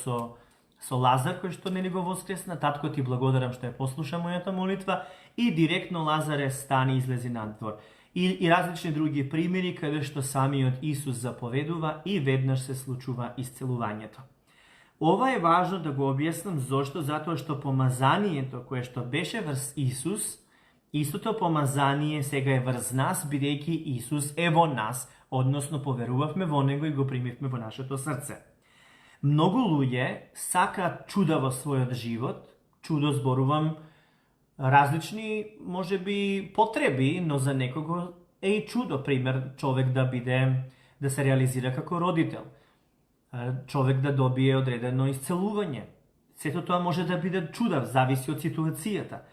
со Лазар, кој што не го воскресна: татко, ти благодарам што ја послуша мојата молитва, и директно Лазаре стани и излези надвор. И различни други примери каде што самиот Исус заповедува и веднаш се случува исцелувањето. Ова е важно да го објаснам зошто, затоа што помазанието кое што беше врз Исус, истото помазание сега е врз нас, бидејќи Исус е во нас, односно поверувавме во Него и го примивме во нашето срце. Многу луѓе сакаат чуда во својот живот, чудо зборувам различни, може би, потреби, но за некого е и чудо, пример, човек да се реализира како родител, човек да добие одредено исцелување. Сето тоа може да биде чуда, зависи од ситуацијата.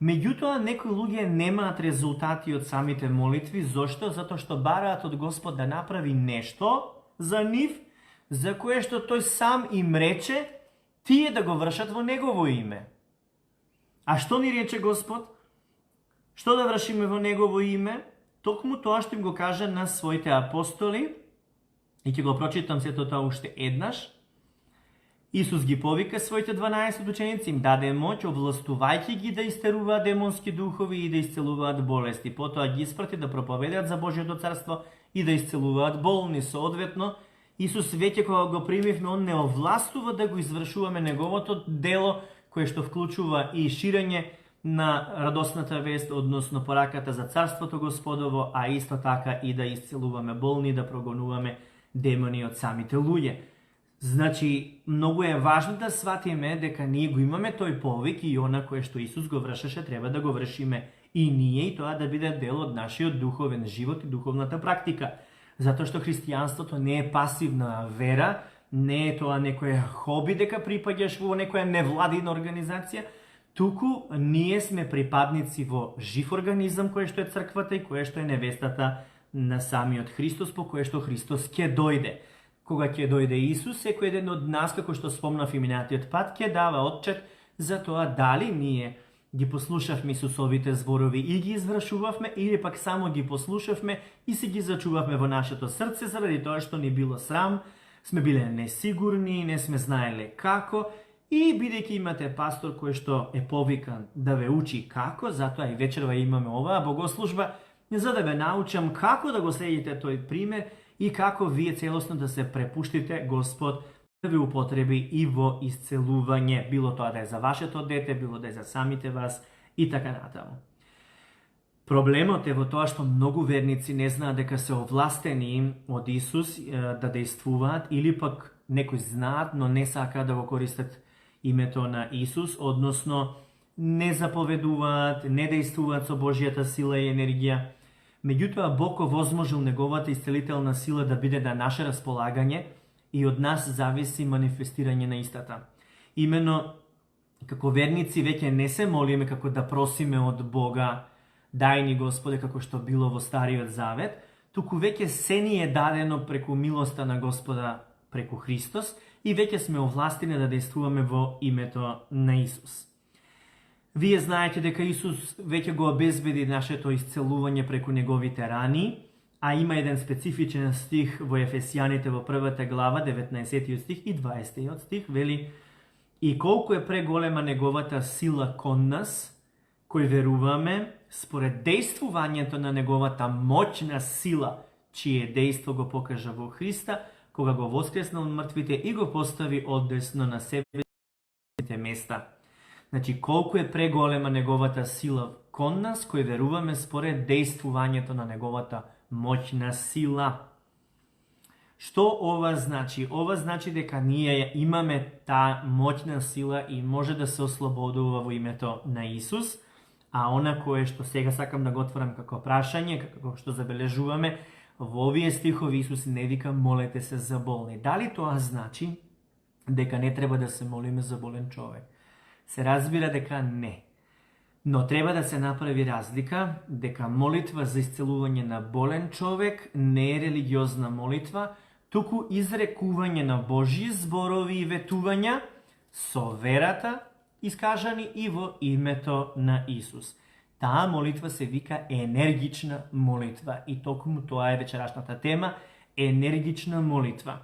Меѓутоа, некои луѓе немаат резултати од самите молитви. Зошто? Затоа што бараат од Господ да направи нешто за нив, за кое што тој сам им рече, тие да го вршат во Негово име. А што ни рече Господ? Што да вршиме во Негово име? Токму тоа што им го кажа на своите апостоли, и ќе го прочитам сето тоа уште еднаш. Исус ги повика своите 12 ученици, им даде моќ, овластувајќи ги да истеруваат демонски духови и да исцелуваат болести. Потоа ги испрати да проповедаат за Божјото царство и да исцелуваат болни. Соодветно, Исус веќе кога го примивме, он не овластува да го извршуваме неговото дело, кое што вклучува и ширење на радосната вест, односно пораката за Царството Господово, а исто така и да исцелуваме болни, да прогонуваме демони од самите луѓе. Значи, многу е важно да сватиме дека ние го имаме тој повик и она кое што Исус го вршеше треба да го вршиме и ние, и тоа да биде дел од нашиот духовен живот и духовната практика. Затоа што христијанството не е пасивна вера, не е тоа некоја хоби дека припаѓаш во некоја невладина организација, туку ние сме припадници во жив организам кој што е црквата и кој што е невестата на самиот Христос, по кој што Христос ќе дојде. Кога ќе дојде Исус, секој еден од нас, како што спомнав и минатиот пат, ќе дава отчет за тоа дали ние ги послушавме Исусовите зборови и ги извршувавме, или пак само ги послушавме и си ги зачувавме во нашето срце заради тоа што ни било срам, сме биле несигурни, не сме знаеле како, и бидејќи имате пастор кој што е повикан да ве учи како, затоа и вечерва имаме оваа богослужба, за да ве научам како да го следите тој пример и како вие целосно да се препуштите Господ да ви употреби и во исцелување, било тоа да е за вашето дете, било да е за самите вас и така натаму. Проблемот е во тоа што многу верници не знаат дека се овластени од Исус да действуваат, или пак некои знаат, но не сакаат да го користат името на Исус, односно не заповедуваат, не действуваат со Божјата сила и енергија. Меѓутоа, Бог овозможил неговата исцелителна сила да биде на наше располагање и од нас зависи манифестирање на истата. Имено, како верници, веќе не се молиме како да просиме од Бога, дај ни Господе, како што било во Стариот Завет, туку веќе се ни е дадено преку милоста на Господа, преку Христос, и веќе сме овластени да действуваме во името на Исус. Вие знаете дека Исус веќе го обезбеди нашето исцелување преку неговите рани, а има еден специфичен стих во Ефесијаните во првата глава, 19 стих и 20 стих, вели: и колку е преголема неговата сила кон нас, кои веруваме, според действувањето на неговата моќна сила, чие дејство го покажа во Христа, кога го воскресна од мртвите и го постави одесно на себите места. Значи, колку е преголема неговата сила кон нас, кои веруваме според действувањето на неговата моќна сила. Што ова значи? Ова значи дека ние имаме таа моќна сила и може да се ослободува во името на Исус, а она кое што сега сакам да го отворам како прашање, како што забележуваме, во овие стихови Исус не вика молете се за болни. Дали тоа значи дека не треба да се молиме за болен човек? Се разбира дека не. Но треба да се направи разлика дека молитва за исцелување на болен човек не е религиозна молитва, туку изрекување на Божји зборови и ветувања со верата искажани и во името на Исус. Таа молитва се вика енергична молитва и токму тоа е вечерашната тема, енергична молитва.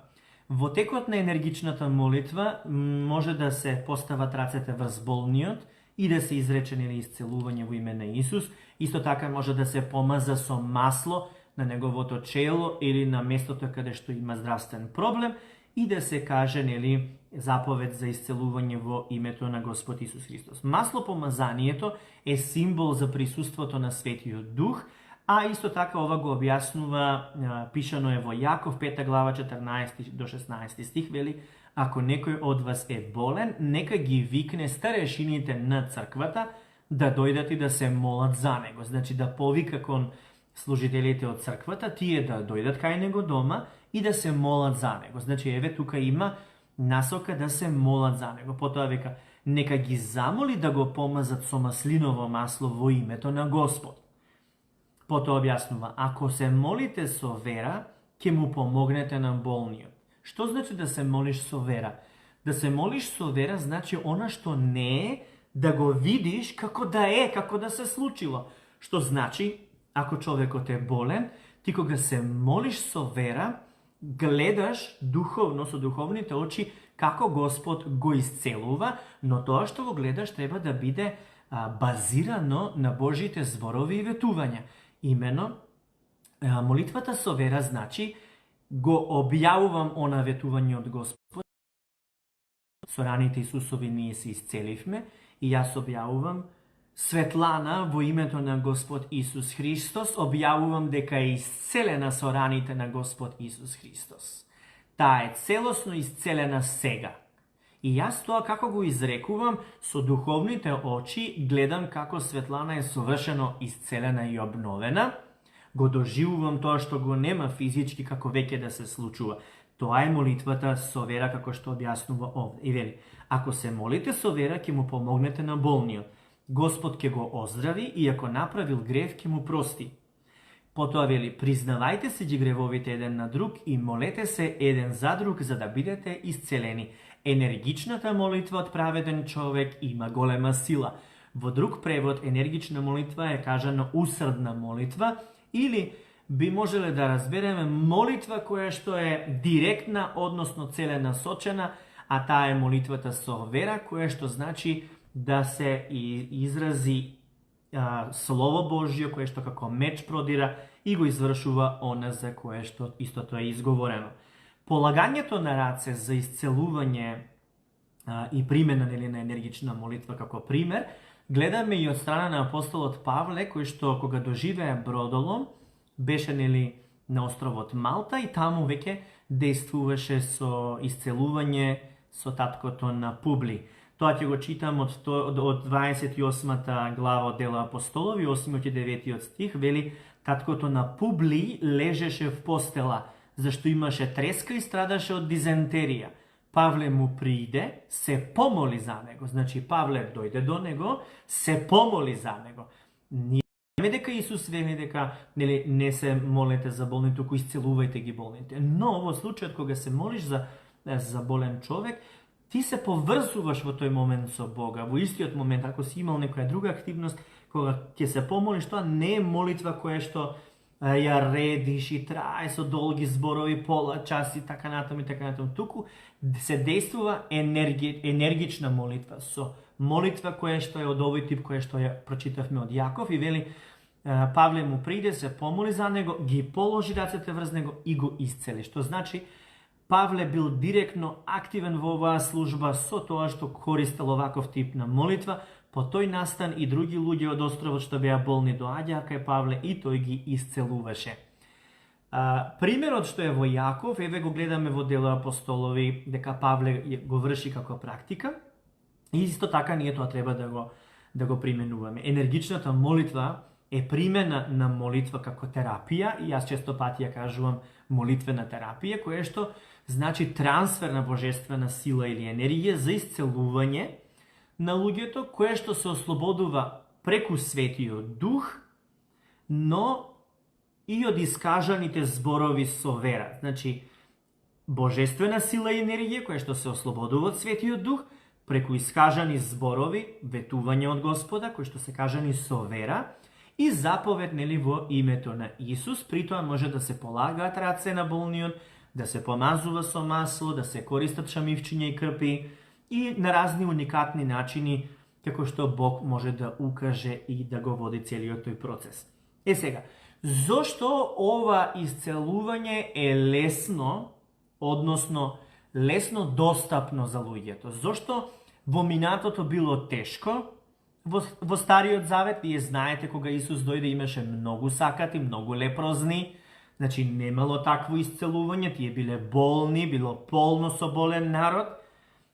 Во текот на енергичната молитва може да се постават рацете врз болниот и да се изрече нели исцелување во име на Исус. Исто така може да се помаза со масло на неговото чело или на местото каде што има здравствен проблем и да се каже нели заповед за исцелување во името на Господ Исус Христос. Маслопомазанието е символ за присуството на Светиот Дух, а исто така ова го објаснува, пишано е во Јаков 5 глава 14 до 16 стих, вели: ако некој од вас е болен, нека ги викне старешините на црквата да дојдат и да се молат за него. Значи да повика кон служителите од црквата, тие да дојдат кај него дома и да се молат за него. Значи еве тука има насока да се молат за него. Потоа века нека ги замоли да го помазат со маслиново масло во името на Господ. Потоа објаснува, ако се молите со вера, ќе му помогнете на болниот. Што значи да се молиш со вера? Да се молиш со вера значи она што не е, да го видиш како да е, како да се случило. Што значи, ако човекот е болен, ти кога се молиш со вера, гледаш духовно, со духовните очи, како Господ го исцелува, но тоа што го гледаш треба да биде базирано на Божите зборови и ветувања. Имено, молитвата со вера значи го објавувам она ветување од Господ. Со раните Исусови ние се исцеливме и јас објавувам Светлана во името на Господ Исус Христос, објавувам дека е исцелена со раните на Господ Исус Христос. Таа е целосно исцелена сега. И јас тоа како го изрекувам, со духовните очи гледам како Светлана е совршено исцелена и обновена, го доживувам тоа што го нема физички како веќе да се случува. Тоа е молитвата со вера, како што објаснува овде. И вели, ако се молите со вера, ќе му помогнете на болниот. Господ ќе го оздрави и ако направил грев, ќе му прости. Потоа вели, признавајте си ги гревовите еден на друг и молете се еден за друг, за да бидете исцелени. Енергичната молитва од праведен човек има голема сила. Во друг превод, енергична молитва е кажана усрдна молитва или би можеле да разбереме молитва која што е директна, односно целенасочена, а таа е молитвата со вера, која што значи да се изрази Слово Божјо, кое што како меч продира и го извршува она за кое што истото е изговорено. Полагањето на раце за исцелување и примена на енергична молитва како пример, гледаме и од страна на апостолот Павле, кој што кога доживеа бродолом, беше на островот Малта и таму веќе действуваше со исцелување со таткото на Публи. Тоа ќе го читам од 28 глава од Дела апостолови, 8 и 9 стих, вели, таткото на Публи лежеше в постела, зашто имаше треска и страдаше од дизентерија. Павле му приде, се помоли за него. Значи, Павле дојде до него, се помоли за него. Не дека Исус вели дека не се молете за болни, туку исцелувајте ги болните. Но во случајот кога се молиш за болен човек, ти се поврзуваш во тој момент со Бога. Во истиот момент, ако си имал некоја друга активност, кога ќе се помолиш, тоа не е молитва која што ја редиш и трае со долги зборови, пола час и така натаму. Туку се действува енергична молитва, со молитва која што е од овој тип, која што ја прочитавме од Јаков и вели, Павле му приде, се помоли за него, ги положи рацете врз него и го исцели. Што значи, Павле бил директно активен во оваа служба со тоа што користел оваков тип на молитва. По тој настан и други луѓе од островот што беа болни доаѓаа кај Павле и тој ги исцелуваше. Примерот што е во Јаков, еве го гледаме во Дела апостолови, дека Павле го врши како практика. И исто така ние тоа треба да го применуваме. Енергичната молитва е примена на молитва како терапија, и јас често пати ја кажувам молитвена терапија, која што значи трансфер на божествена сила или енергија за исцелување на луѓето, кое што се ослободува преку Светиот Дух, но и од искажаните зборови со вера. Значи, божествена сила и енергија, која што се ослободува од Светиот Дух, преку искажани зборови, ветување од Господа, кои што се кажани со вера, и заповед во името на Исус. При тоа може да се полагаат раце на болниот, да се помазува со масло, да се користат шамивчиња и крпи и на разни уникатни начини како што Бог може да укаже и да го води целиот тој процес. Сега, зошто ова исцелување е лесно, односно лесно достапно за луѓето? Зошто во минатото било тешко? Во Стариот Завет, вие знаете, кога Исус дојде, имаше многу сакати, многу лепрозни, значи немало такво исцелување, тие биле болни, било полно со болен народ.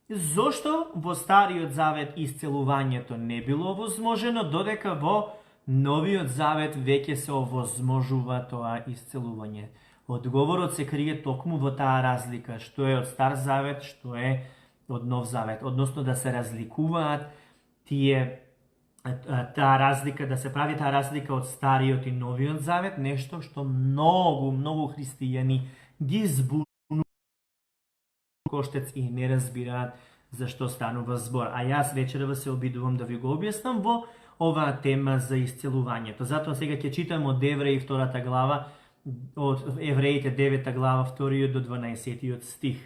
Зошто во Стариот Завет исцелувањето не било возможено, додека во Новиот Завет веќе се овозможува тоа исцелување? Одговорот се крие токму во таа разлика, што е од Стар Завет, што е од Нов Завет, односно да се разликуваат таа разлика, да се прави таа разлика од Стариот и Новиот Завет, нешто што многу христијани ги збунува коштец и не разбираат за што станува збор. А јас вечерва се обидувам да ви го објаснам во оваа тема за исцелувањето. Затоа сега ќе читам од Евреи 2 глава, од Евреите 9 глава, 2 до 12 стих.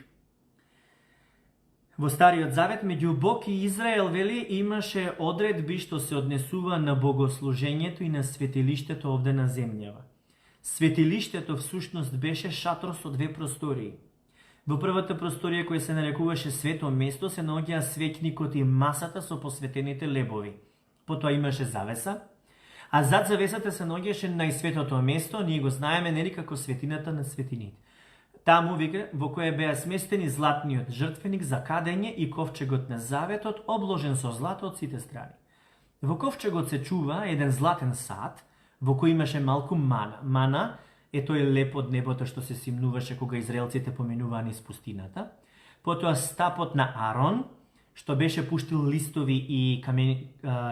Во Стариот Завет, меѓу Бог и Израел, вели, имаше одредби што се однесува на богослужењето и на светилиштето овде на земјава. Светилиштето всушност беше шатор со две простории. Во првата просторија, која се нарекуваше свето место, се наоѓаа свеќникот и масата со посветените лебови. Потоа имаше завеса, а зад завесата се наоѓаше најсветото место, ние го знаеме нели како светината на светините. Таму, во кое беа сместени златниот жртвеник за кадење и ковчегот на заветот, обложен со злато од сите страни. Во ковчегот се чува еден златен сад, во кој имаше малку мана. Мана е тој леп од небото што се симнуваше кога израелците поминуваа низ пустината. Потоа стапот на Арон, што беше пуштил листови и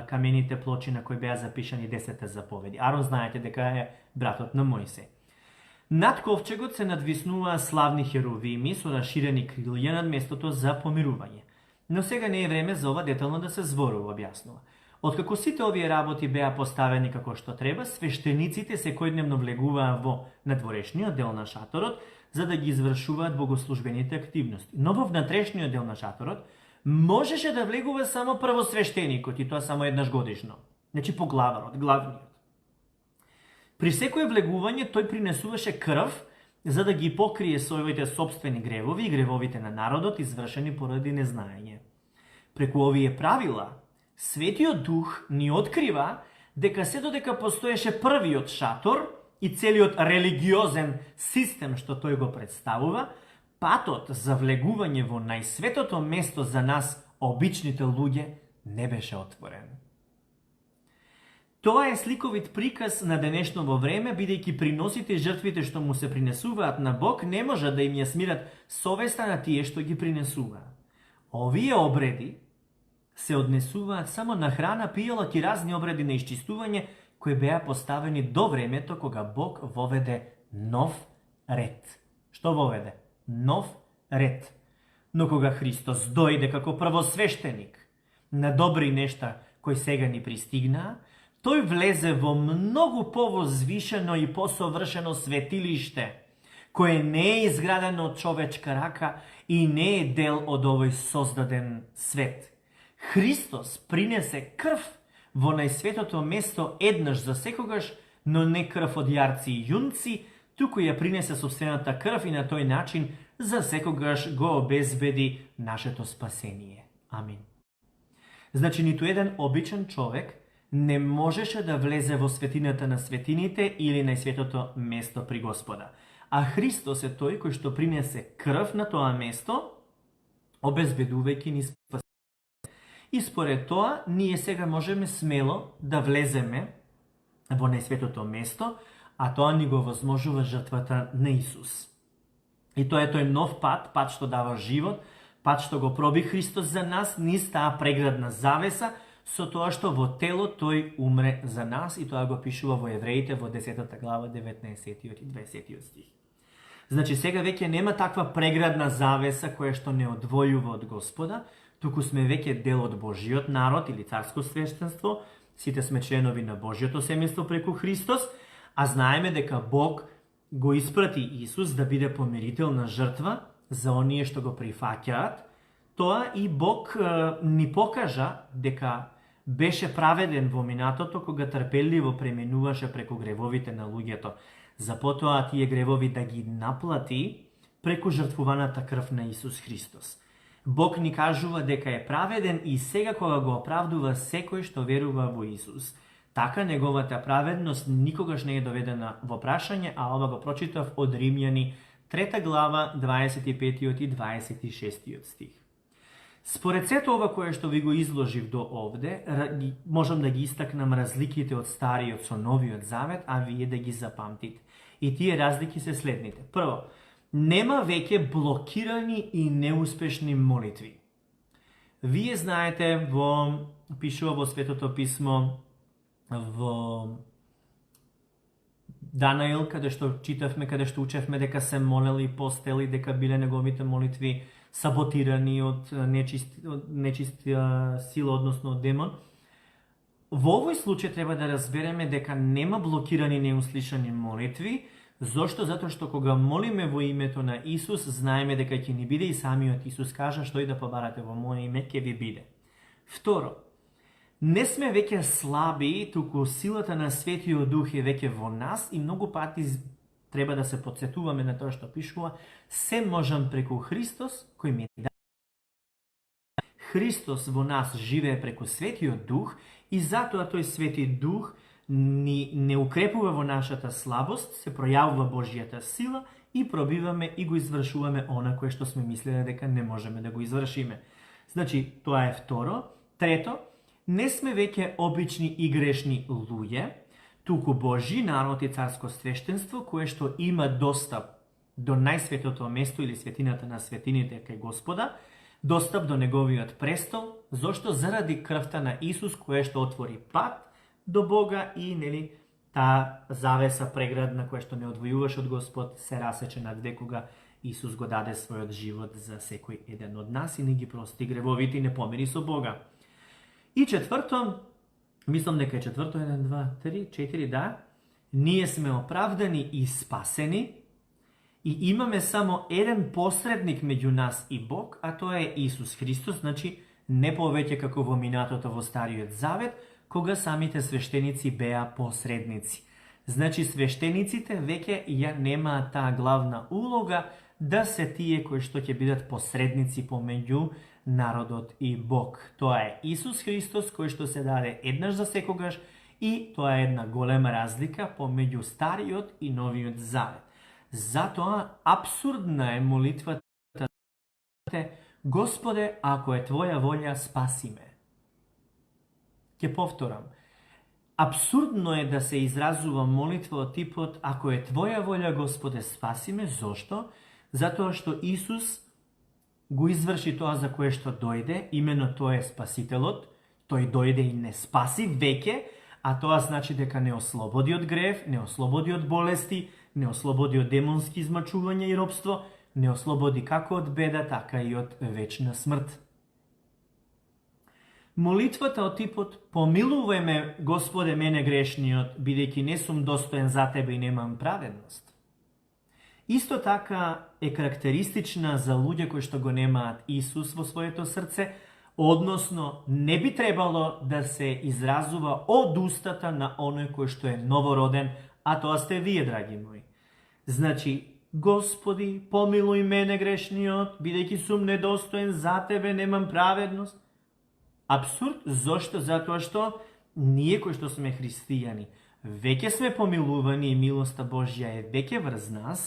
камените плочи на кои беа запишани 10 заповеди. Арон, знаете дека е братот на Мојсей. Над ковчегот се надвиснуваа славни херовими со расширени крилја над местото за помирување. Но сега не е време за ова детално да се зборува, објаснува. Откако сите овие работи беа поставени како што треба, свештениците секојдневно влегуваа во надворешниот дел на шаторот за да ги извршуваат богослужбените активности. Но во внатрешниот дел на шаторот можеше да влегува само првосвештеникот и тоа само еднаш годишно. Значи поглаварот, главниот. При секое влегување тој принесуваше крв за да ги покрие своите собствени гревови и гревовите на народот извршени поради незнаење. Преку овие правила, Светиот Дух ни открива дека се додека постоеше првиот шатор и целиот религиозен систем што тој го представува, патот за влегување во најсветото место за нас, обичните луѓе, не беше отворен. Тоа е сликовит приказ на денешново време, бидејќи приносите и жртвите што му се принесуваат на Бог не може да им ја смират совеста на тие што ги принесуваат. Овие обреди се однесуваат само на храна, пијалок и разни обреди на исчистување кои беа поставени до времето кога Бог воведе нов ред. Што воведе? Нов ред. Но кога Христос дојде како првосвештеник на добри нешта кои сега ни пристигнаа, тој влезе во многу повозвишено и посовршено светилиште, кое не е изградено од човечка рака и не е дел од овој создаден свет. Христос принесе крв во најсветото место еднаш за секогаш, но не крв од јарци и јунци, туку ја принесе собствената крв и на тој начин за секогаш го обезбеди нашето спасение. Амин. Значи, ниту еден обичен човек не можеше да влезе во светината на светините или најсветото место при Господа. А Христос е тој кој што принесе крв на тоа место, обезбедувајќи ни спасение. И според тоа, ние сега можеме смело да влеземе во најсветото место, а тоа ни го возможува жртвата на Исус. И тоа е тој нов пат, пат што дава живот, пат што го проби Христос за нас, низ таа преградна завеса, со тоа што во тело тој умре за нас, и тоа го пишува во Евреите во 10 глава 19 и 20 стих. Значи сега веќе нема таква преградна завеса која што не одвојува од Господа, туку сме веќе дел од Божиот народ или царско свештенство, сите сме членови на Божиото семејство преку Христос, а знаеме дека Бог го испрати Исус да биде помирителна жртва за оние што го прифаќаат. Тоа и Бог ни покажа дека беше праведен во минатото кога трпеливо преминуваше преку гревовите на луѓето, за потоа тие гревови да ги наплати преку жртвуваната крв на Исус Христос. Бог ни кажува дека е праведен и сега кога го оправдува секој што верува во Исус. Така неговата праведност никогаш не е доведена во прашање, а ова го прочитав од Римјани 3 глава 25 и 26 стих. Според сето ова кое што ви го изложив до овде, можам да ги истакнам разликите од Стариот со Новиот Завет, а вие да ги запамтите. И тие разлики се следните. Прво, нема веќе блокирани и неуспешни молитви. Вие знаете, пишува во Светото писмо, во Данаил, каде што читавме, каде што учевме дека се молели, постели, дека биле неговите молитви саботирани од нечиста сила, односно од демон. Во овој случај треба да разбереме дека нема блокирани неуслишани молитви. Зошто? Затоа што кога молиме во името на Исус, знаеме дека ќе ни биде и самиот Исус кажа што и да побарате во моје име ќе ви биде. Второ, не сме веќе слаби, туку силата на Светиот Дух е веќе во нас и многу пати треба да се подсетуваме на тоа што пишува: се можам преку Христос кој ми да. Христос во нас живее преку Светиот Дух и затоа тој Свети Дух ни не укрепува во нашата слабост, се пројавува Божијата сила и пробиваме и го извршуваме она кое што сме мислеле дека не можеме да го извршиме. Значи, тоа е второ. Трето, не сме веќе обични и грешни луѓе, туку Божи народ и царско свештенство, кое што има достап до најсветото место или светината на светините кај Господа, достап до неговиот престол, зошто заради крвта на Исус, кое што отвори пат до Бога и таа завеса преградна која што не одвојуваш од Господ се расече надве кога Исус го даде својот живот за секој еден од нас и не ги прости гревовите и не помири со Бога. И четврто, мислам дека е четврто, 1, 2, 3, 4, да, ние сме оправдани и спасени и имаме само еден посредник меѓу нас и Бог, а тоа е Исус Христос, значи не повеќе како во минатото во Стариот Завет, кога самите свештеници беа посредници. Значи свештениците веќе ја немаат таа главна улога да се тие кои што ќе бидат посредници помеѓу народот и Бог. Тоа е Исус Христос кој што се даде еднаш за секогаш и тоа е една голема разлика помеѓу Стариот и Новиот Завет. Затоа апсурдна е молитвата Господе, ако е Твоја волја, спаси ме. Ќе повторам. Апсурдно е да се изразува молитва од типот ако е Твоја волја, Господе, спаси ме. Зошто? Затоа што Исус го изврши тоа за кое што дојде, именно тој е Спасителот, тој дојде и не спаси веќе, а тоа значи дека не ослободи од грев, не ослободи од болести, не ослободи од демонски измачување и робство, не ослободи како од беда, така и од вечна смрт. Молитвата од типот помилувај ме, Господе, мене грешниот, бидејќи не сум достоен за Тебе и немам праведност. Исто така е карактеристична за луѓе кои што го немаат Исус во своето срце, односно не би требало да се изразува од устата на оној кој што е новороден, а тоа сте вие, драги мои. Значи, Господи, помилуј мене грешниот, бидејќи сум недостоен за Тебе, немам праведност. Апсурд, зошто? Затоа што ние кои што сме христијани, веќе сме помилувани и милоста Божја е веќе врз нас,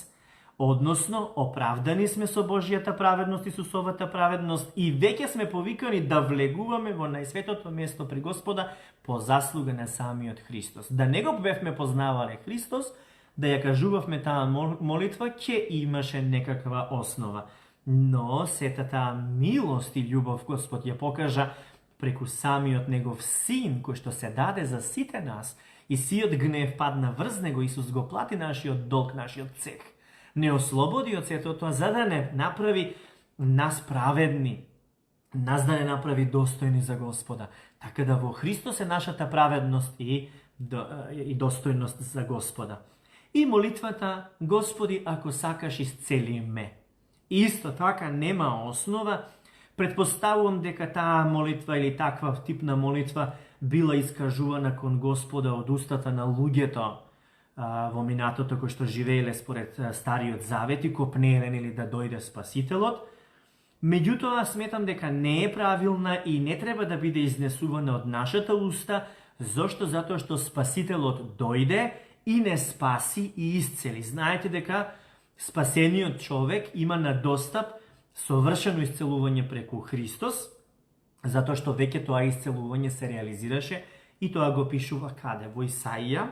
односно оправдани сме со Божјата праведност и Исусовата праведност и веќе сме повикани да влегуваме во најсветото место при Господа по заслуга на самиот Христос. Да не го бевме познавале Христос, да ја кажувавме таа молитва, ќе имаше некаква основа. Но сета таа милост и љубов Господ ја покажа преку самиот Негов Син, кој што се даде за сите нас, и сиот гнев падна врз Него, Исус го плати нашиот долг, нашиот цех. Не ослободи од сето тоа, за да не направи нас праведни, нас да не направи достојни за Господа. Така да во Христос е нашата праведност и достојност за Господа. И молитвата, Господи, ако сакаш, исцели ме. Исто така нема основа. Предпоставувам дека таа молитва или таква тип на молитва била искажувана кон Господа од устата на луѓето во минатото кои што живееле според Стариот Завет и копнееле или да дојде Спасителот. Меѓутоа, сметам дека не е правилна и не треба да биде изнесувана од нашата уста. Зошто? Затоа што Спасителот дојде и не спаси и исцели. Знаете дека спасениот човек има на достап совршено исцелување преку Христос, затоа што веќе тоа исцелување се реализираше и тоа го пишува каде? Во Исаија,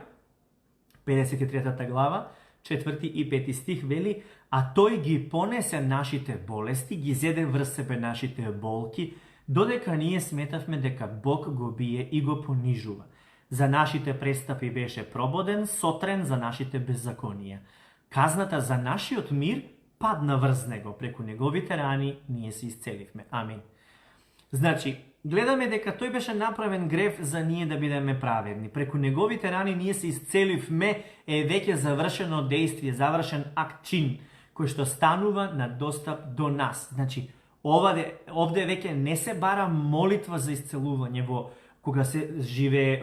53 глава, 4 и 5 стих вели: а тој ги понесе нашите болести, ги зеде врз себе нашите болки, додека ние сметавме дека Бог го бие и го понижува. За нашите престапи беше прободен, сотрен за нашите беззаконија. Казната за нашиот мир падна врз Него, преку Неговите рани ние се исцеливме. Амин. Значи, гледаме дека тој беше направен грев за ние да бидеме праведни. Преку Неговите рани ние се исцеливме е веќе завршено действие, завршен акт, чин, кој што станува на достап до нас. Значи, овде веќе не се бара молитва за исцелување кога се живее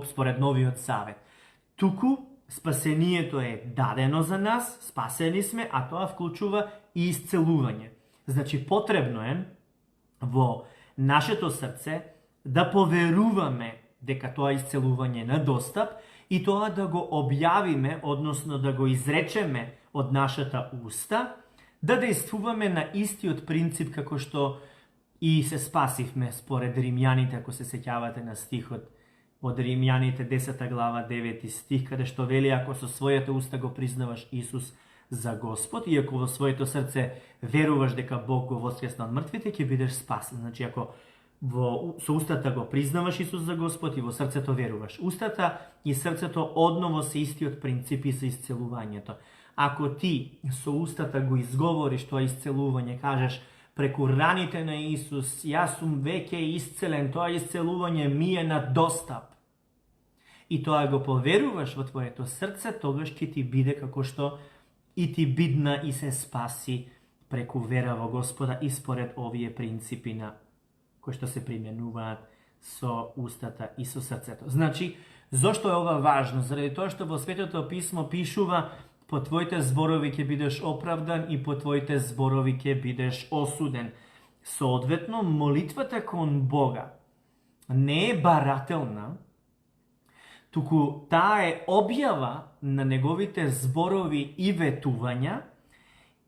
според Новиот Завет. Туку спасението е дадено за нас, спасени сме, а тоа вклучува и исцелување. Значи, потребно е во нашето срце да поверуваме дека тоа исцелување е на достап и тоа да го објавиме, односно да го изречеме од нашата уста, да действуваме на истиот принцип како што и се спасивме според римјаните, ако се сеќавате на стихот од Римјаните 10 глава 9 стих, каде што вели: ако со својата уста го признаваш Исус за Господ и ако во своето срце веруваш дека Бог го воскресна од мртвите, ќе бидеш спасен. Значи, ако со устата го признаваш Исус за Господ и во срцето веруваш. Устата и срцето одново се истиот принципи за исцелувањето. Ако ти со устата го изговориш тоа исцелување, кажеш преку раните на Исус, јас сум веќе исцелен, тоа исцелување ми е на достап, и тоа го поверуваш во твоето срце, тогаш ќе ти биде како што и ти бидна и се спаси преку вера во Господа и според овие принципи на кои што се применуваат со устата и со срцето. Значи, зошто е ова важно? Заради тоа што во Светото Писмо пишува: по твоите зборови ќе бидеш оправдан и по твоите зборови ќе бидеш осуден. Соодветно, молитвата кон Бога не е барателна, туку таа е објава на неговите зборови и ветувања,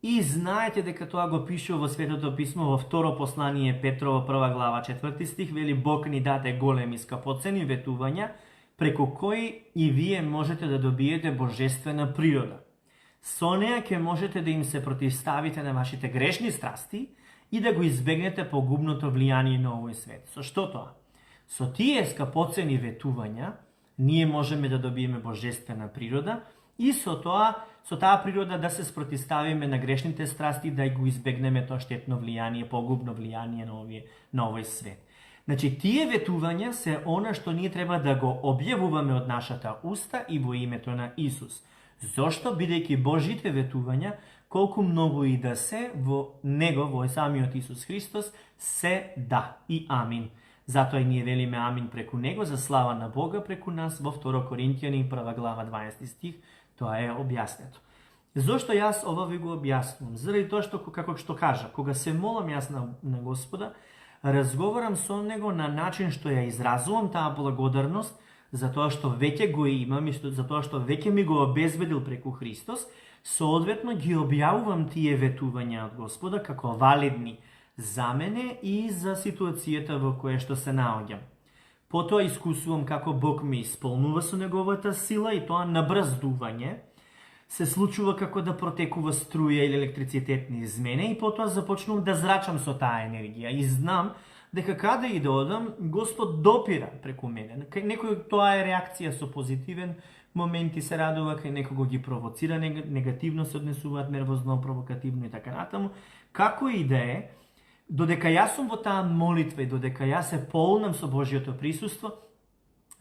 и знаете дека тоа го пишува во Светото Писмо во второ послание Петрово 1 глава 4 стих, вели: Бог ни даде големи скапоцени ветувања, преку кои и вие можете да добиете божествена природа. Со неа ќе можете да им се противставите на вашите грешни страсти и да го избегнете погубното влијание на овој свет. Со што тоа? Со тие скапоцени ветувања ние можеме да добиеме божествена природа и со таа природа да се спротивставиме на грешните страсти, да го избегнеме тоа штетно влијание, погубно влијание на овој свет. Значи, тие ветувања се она што ние треба да го објавуваме од нашата уста и во името на Исус. Зошто? Бидејќи Божите ветувања, колку многу и да се во Него, во самиот Исус Христос, се да и амин. Затоа и ние велиме амин преку Него, за слава на Бога преку нас, во 2 Коринтијани 1 глава 12 стих, тоа е објаснето. Зошто јас ова ви го објаснувам? Заради тоа што, како што кажа, кога се молам јас на Господа, разговарам со Него на начин што ја изразувам таа благодарност за тоа што веќе го имам и за тоа што веќе ми го обезбедил преку Христос, соодветно ги објавувам тие ветувања од Господа како валидни за мене и за ситуацијата во која што се наоѓам. Потоа искусувам како Бог ме исполнува со Неговата сила и тоа набрздување се случува како да протекува струја или електрицитет низ мене, и потоа започнувам да зрачам со таа енергија и знам дека каде и да одам, Господ допира преку мене. Некој тоа е реакција со позитивен момент и се радува, кај некого ги провоцира, негативно се однесуваат, нервозно, провокативно и така натаму. Како и да е, додека јас сум во таа молитва и додека јас се полнам со Божјото присуство,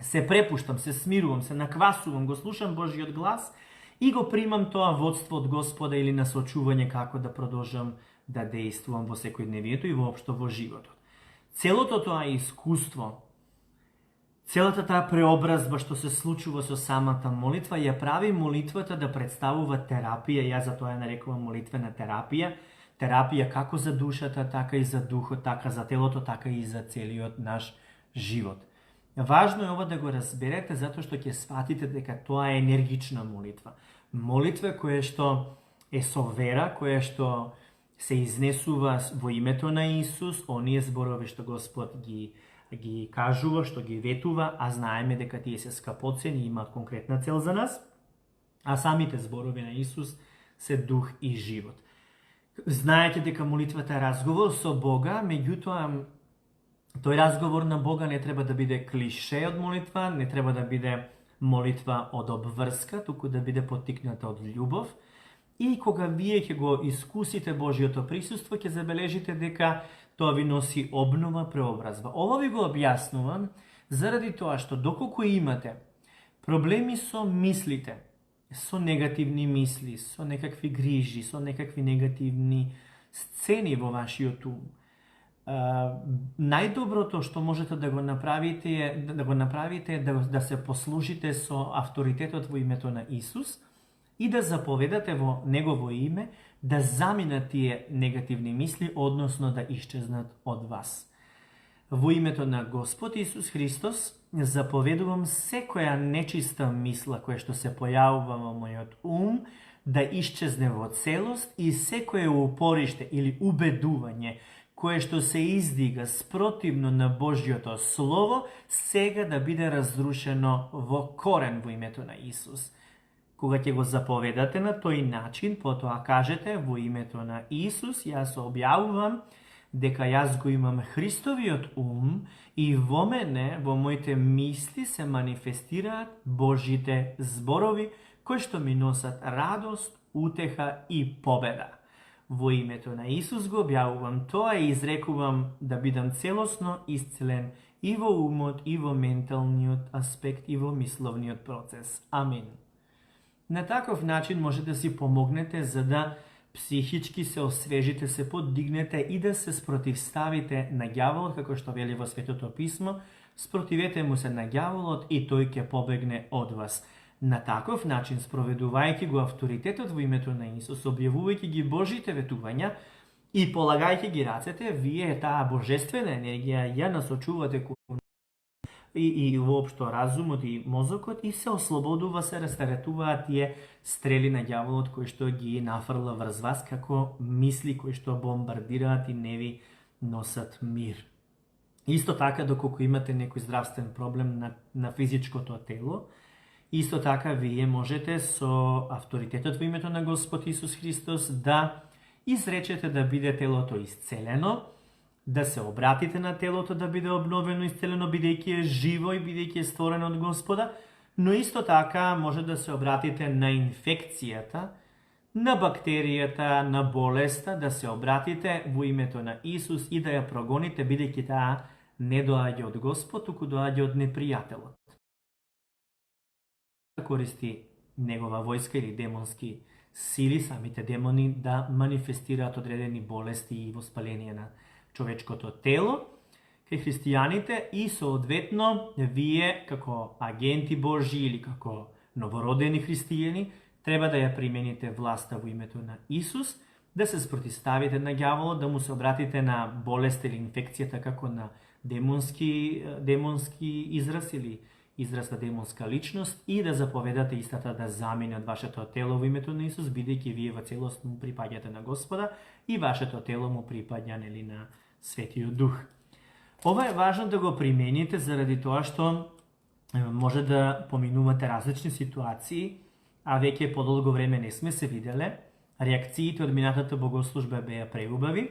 се препуштам, се смирувам, се наквасувам, го слушам Божјиот глас и го примам тоа водство од Господа или насочување како да продолжам да действувам во секојдневието и воопшто во животот. Целото тоа искуство, целата таа преобразба што се случува со самата молитва, ја прави молитвата да представува терапија. Јас за тоа ја нарекувам молитвена терапија. Терапија како за душата, така и за духот, така за телото, така и за целиот наш живот. Важно е ова да го разберете, затоа што ќе сватите дека тоа е енергична молитва. Молитва која што е со вера, која што се изнесува во името на Исус, оние зборови што Господ ги кажува, што ги ветува, а знаеме дека тие се скапоцени и имаат конкретна цел за нас, а самите зборови на Исус се дух и живот. Знаете дека молитвата е разговор со Бога, меѓутоа тој разговор на Бога не треба да биде клише од молитва, не треба да биде молитва од обврска, туку да биде поттикната од љубов. И кога вие ќе го искусите Божјото присуство, ќе забележите дека тоа ви носи обнова, преобразба. Ова ви го објаснувам заради тоа што доколку имате проблеми со мислите, со негативни мисли, со некакви грижи, со некакви негативни сцени во вашиот ум, најдоброто што можете да го направите е да се послужите со авторитетот во името на Исус и да заповедате во Негово име да заминат тие негативни мисли, односно да исчезнат од вас. Во името на Господ Исус Христос заповедувам секоја нечиста мисла која што се појавува во мојот ум да исчезне во целост и секое упориште или убедување кое што се издига спротивно на Божјото Слово, сега да биде разрушено во корен во името на Исус. Кога ќе го заповедате на тој начин, потоа кажете во името на Исус, јас објавувам дека јас го имам Христовиот ум и во мене, во моите мисли се манифестираат Божите зборови, кои што ми носат радост, утеха и победа. Во името на Исус го објавувам тоа и изрекувам да бидам целосно исцелен и во умот, и во менталниот аспект, и во мисловниот процес. Амин. На таков начин може да си помогнете за да психички се освежите, се поддигнете и да се спротивставите на ѓаволот, како што вели во Светото Писмо, спротивете му се на ѓаволот и тој ќе побегне од вас. На таков начин, спроведувајќи го авторитетот во името на Исус, објавувајќи ги Божите ветувања и полагајќи ги рацете, вие таа божествена енергија ја насочувате кон и воопшто разумот и мозокот и се ослободува, се растаретуваат тие стрели на ѓаволот кои што ги нафрла врз вас како мисли кои што бомбардираат и не ви носат мир. Исто така, доколку имате некој здравствен проблем на физичкото тело, исто така вие можете со авторитетот во името на Господ Исус Христос да изречете да биде телото исцелено, да се обратите на телото да биде обновено, исцелено, бидејќи е живо и бидејќи е створено од Господа, но исто така може да се обратите на инфекцијата, на бактеријата, на болеста, да се обратите во името на Исус и да ја прогоните, бидејќи таа не доаѓа од Господ, туку доаѓа од непријателот. Користи негова војска или демонски сили, самите демони, да манифестираат одредени болести и воспаление на човечкото тело кај христијаните и соодветно вие како агенти Божји или како новородени христијани треба да ја примените власта во името на Исус, да се спротивставите на ѓаволот, да му се обратите на болест или инфекцијата како на демонски израз или израз на демонска личност и да заповедате истата да замине од вашето тело во името на Исус, бидејќи вие во целост му припаѓате на Господа и вашето тело му припаѓа нели на Светиот Дух. Ова е важно да го примените заради тоа што може да поминувате различни ситуации, а веќе подолго време не сме се виделе. Реакциите од минатата богослужба беа преубави,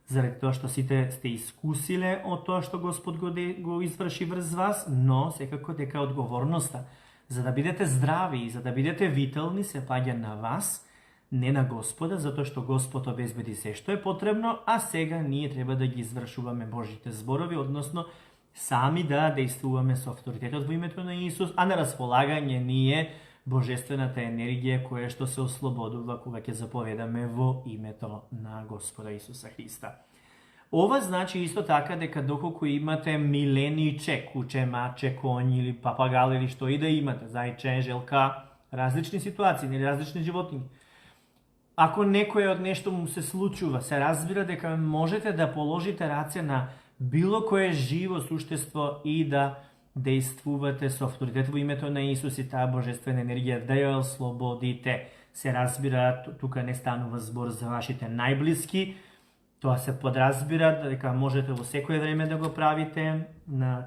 заради тоа што сите сте искусиле од тоа што Господ го изврши врз вас, но секако дека одговорноста за да бидете здрави и за да бидете витални се паѓа на вас, не на Господа, затоа што Господ обезбеди се што е потребно, а сега ние треба да ги извршуваме Божите зборови, односно сами да действуваме со авторитетот во името на Исус, а на располагање ние божествената енергија која што се ослободува кога ќе заповедаме во името на Господа Исуса Христа. Ова значи исто така дека доколку имате милениче, куче, маче, коњ или папагал или што и да имате, зајче, желка, различни ситуации или различни животни, ако некој од нешто му се случува, се разбира дека можете да положите раце на било кое живо суштество и да действувате со авторитет во името на Исус и таа божествена енергија да ја ослободите. Се разбира, тука не станува збор за вашите најблиски, тоа се подразбира дека можете во секое време да го правите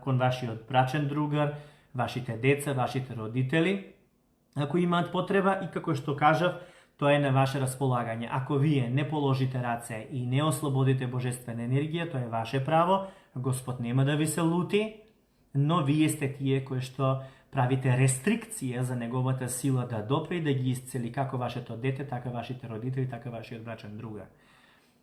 кон вашиот брачен другар, вашите деца, вашите родители, ако имаат потреба и како што кажав, тоа е на ваше располагање. Ако вие не положите раце и не ослободите божествена енергија, тоа е ваше право, Господ нема да ви се лути, но вие сте тие кои што правите рестрикција за неговата сила да допре и да ги исцели како вашето дете, така вашите родители, така вашиот брачен другар.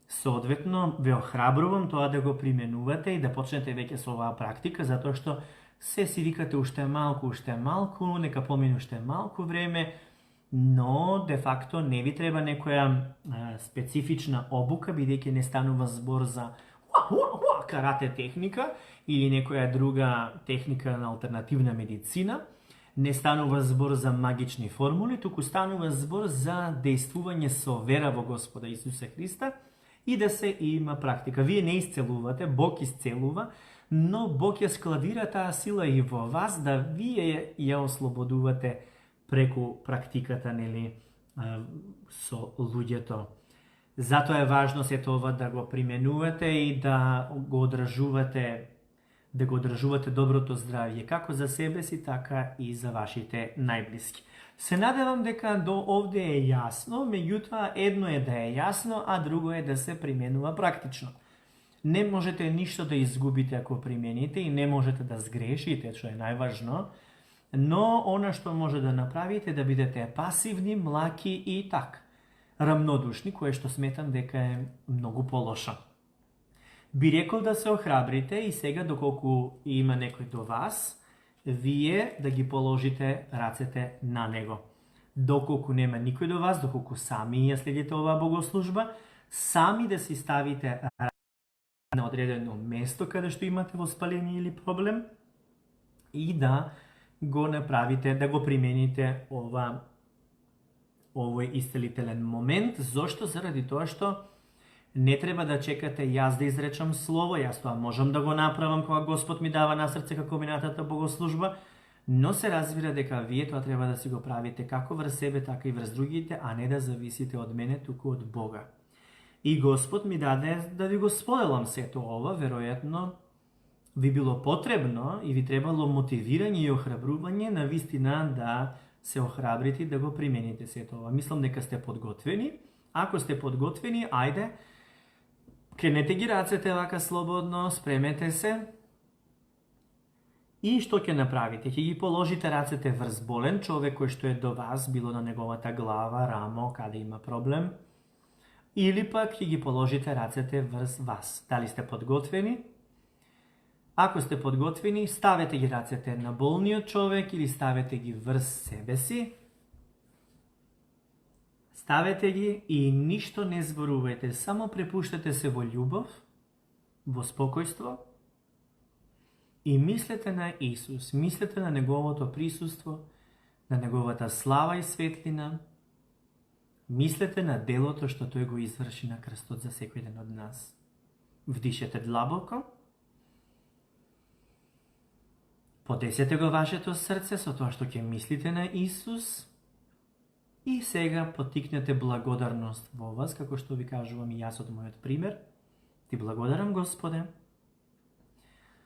Соодветно, ве охрабрувам тоа да го применувате и да почнете веќе со оваа практика, затоа што се си викате уште малку, нека помине уште малку време, но де факто не ви треба некоја специфична обука, бидејќи не станува збор за карате техника или некоја друга техника на алтернативна медицина, не станува збор за магични формули, туку станува збор за действување со вера во Господа Исуса Христа и да се има практика. Вие не исцелувате, Бог исцелува, но Бог ја складира таа сила и во вас да вие ја ослободувате преку практиката, нели, со луѓето. Затоа е важно сето ова да го применувате и да го одржувате доброто здравје, како за себе си, така и за вашите најблиски. Се надевам дека до овде е јасно, меѓутоа едно е да е јасно, а друго е да се применува практично. Не можете ништо да изгубите ако примените и не можете да сгрешите, што е најважно, но она што може да направите е да бидете пасивни, млаки и рамнодушни, кое што сметам дека е многу полошо. Би рекол да се охрабрите и сега, доколку има некој до вас, вие да ги положите рацете на него. Доколку нема никој до вас, доколку сами ја следите оваа богослужба, сами да си ставите на одредено место каде што имате воспаление или проблем и да го направите, да го примените овој исцелителен момент. Зошто? Заради тоа што не треба да чекате јас да изречам слово, јас тоа можам да го направам кога Господ ми дава на срце како минатата богослужба, но се разбира дека вие тоа треба да си го правите како врз себе, така и врз другите, а не да зависите од мене, туку од Бога. И Господ ми даде да ви го споделам сето ова, веројатно ви било потребно и ви требало мотивирање и охрабрување на вистина да се охрабрите и да го примените сето ова. Мислам дека сте подготвени. Ако сте подготвени, ајде, кренете ги рацете вака слободно, спремете се. И што ќе направите? Ќе ги положите рацете врз болен човек кој што е до вас, било на неговата глава, рамо, каде има проблем, или пак ќе ги положите рацете врз вас. Дали сте подготвени? Ако сте подготвени, ставете ги рацете на болниот човек или ставете ги врз себе си. Ставете ги и ништо не зборувајте, само препуштате се во љубов, во спокојство и мислете на Исус, мислете на Неговото присуство, на Неговата слава и светлина, мислете на делото што Тој го изврши на крстот за секој ден од нас. Вдишете длабоко, подесете го вашето срце со тоа што ќе мислите на Исус и сега потикнете благодарност во вас, како што ви кажувам и јас од мојот пример. Ти благодарам, Господе,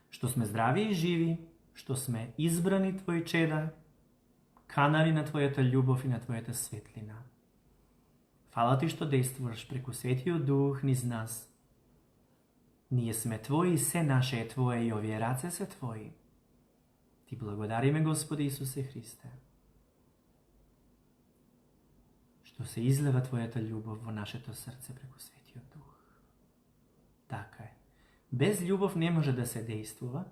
што сме здрави и живи, што сме избрани Твои чеда, канали на Твојата љубов и на Твојата светлина. Фала Ти што действуваш преку Светиот Дух низ нас. Ние сме Твои и се наше е Твое и овие раце се Твои. Ти благодариме, Господи Исусе Христе, што се излева Твојата љубов во нашето срце преку Светиот Дух. Така е. Без љубов не може да се действува.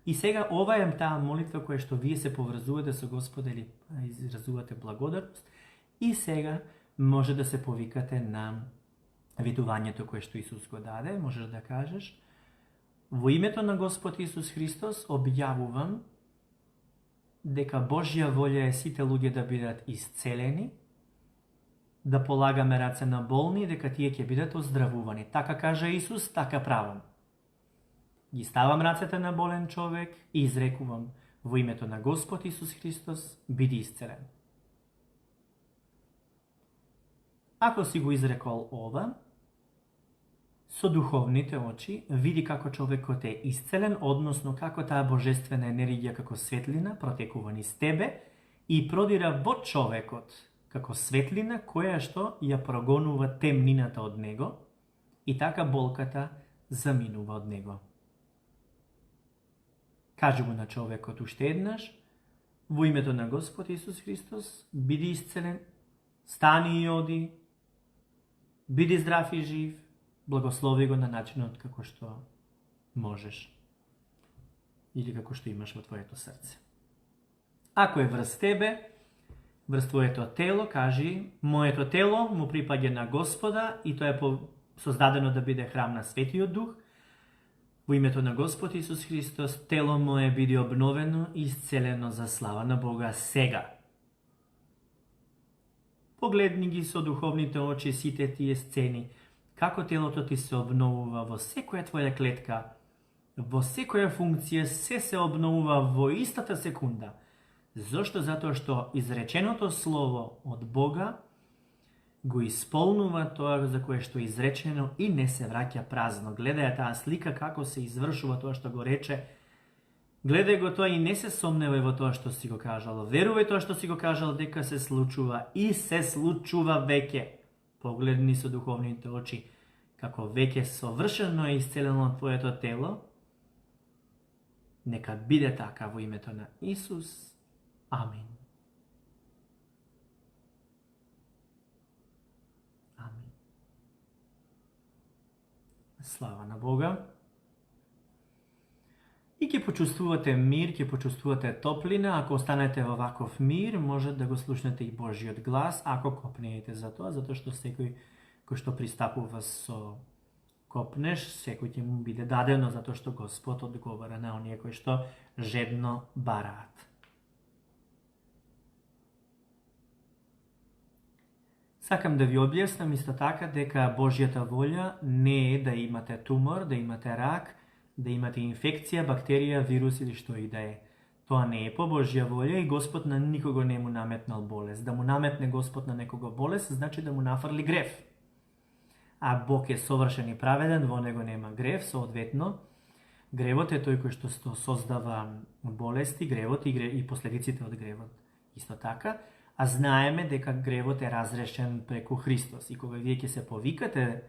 И сега ова е таа молитва која што вие се поврзувате со Господа или изразувате благодарност. И сега може да се повикате на видувањето кое што Исус го даде. Можеш да кажеш: во името на Господ Исус Христос објавувам дека Божја волја е сите луѓе да бидат исцелени, да полагаме раце на болни, дека тие ќе бидат оздравувани. Така кажа Исус, така правам. Ги ставам рацете на болен човек и изрекувам: во името на Господ Исус Христос, биди исцелен. Ако си го изрекол ова, со духовните очи види како човекот е исцелен, односно како таа божествена енергија како светлина протекува низ тебе и продира во човекот како светлина која што ја прогонува темнината од него и така болката заминува од него. Кажи го на човекот уште еднаш: во името на Господ Исус Христос, биди исцелен, стани и оди, биди здрав и жив, благослови го на начинот како што можеш или како што имаш во твоето срце. Ако е врз тебе, врз твоето тело, кажи: моето тело му припаѓа на Господа и тоа е создадено да биде храм на Светиот Дух. Во името на Господ Исус Христос, тело мое биде обновено и исцелено за слава на Бога сега. Погледни ги со духовните очи сите тие сцени, како телото ти се обновува во секоја твоја клетка, во секоја функција, се обновува во истата секунда. Зошто? Затоа што изреченото слово од Бога го исполнува тоа за кое што е изречено и не се враќа празно. Гледај таа слика како се извршува тоа што го рече. Гледај го тоа и не се сомневај во тоа што си го кажал. Верувај тоа што си го кажал дека се случува и се случува веќе. Погледни со духовните очи како веќе совршено е исцелено твоето тело. Нека биде така во името на Исус. Амин. Амин. Слава на Бога. И ќе почувствувате мир, ќе почувствувате топлина. Ако останете во ваков мир, може да го слушнете и Божиот глас, ако копнеете за тоа, затоа што секој кој што пристапува со копнеш, секој ќе му биде дадено, затоа што Господ одговара на оние кои што жедно бараат. Сакам да ви објаснам исто така дека Божјата волја не е да имате тумор, да имате рак, да имате инфекција, бактерија, вирус или што и да е. Тоа не е по Божја волја и Господ на никого не му наметнал болест. Да му наметне Господ на некого болест, значи да му нафрли грев. А Бог е совршен и праведен, во него нема грев, соодветно. Гревот е тој кој што создава болести, гревот и последиците од гревот. Исто така, а знаеме дека гревот е разрешен преку Христос. И кога вие ќе се повикате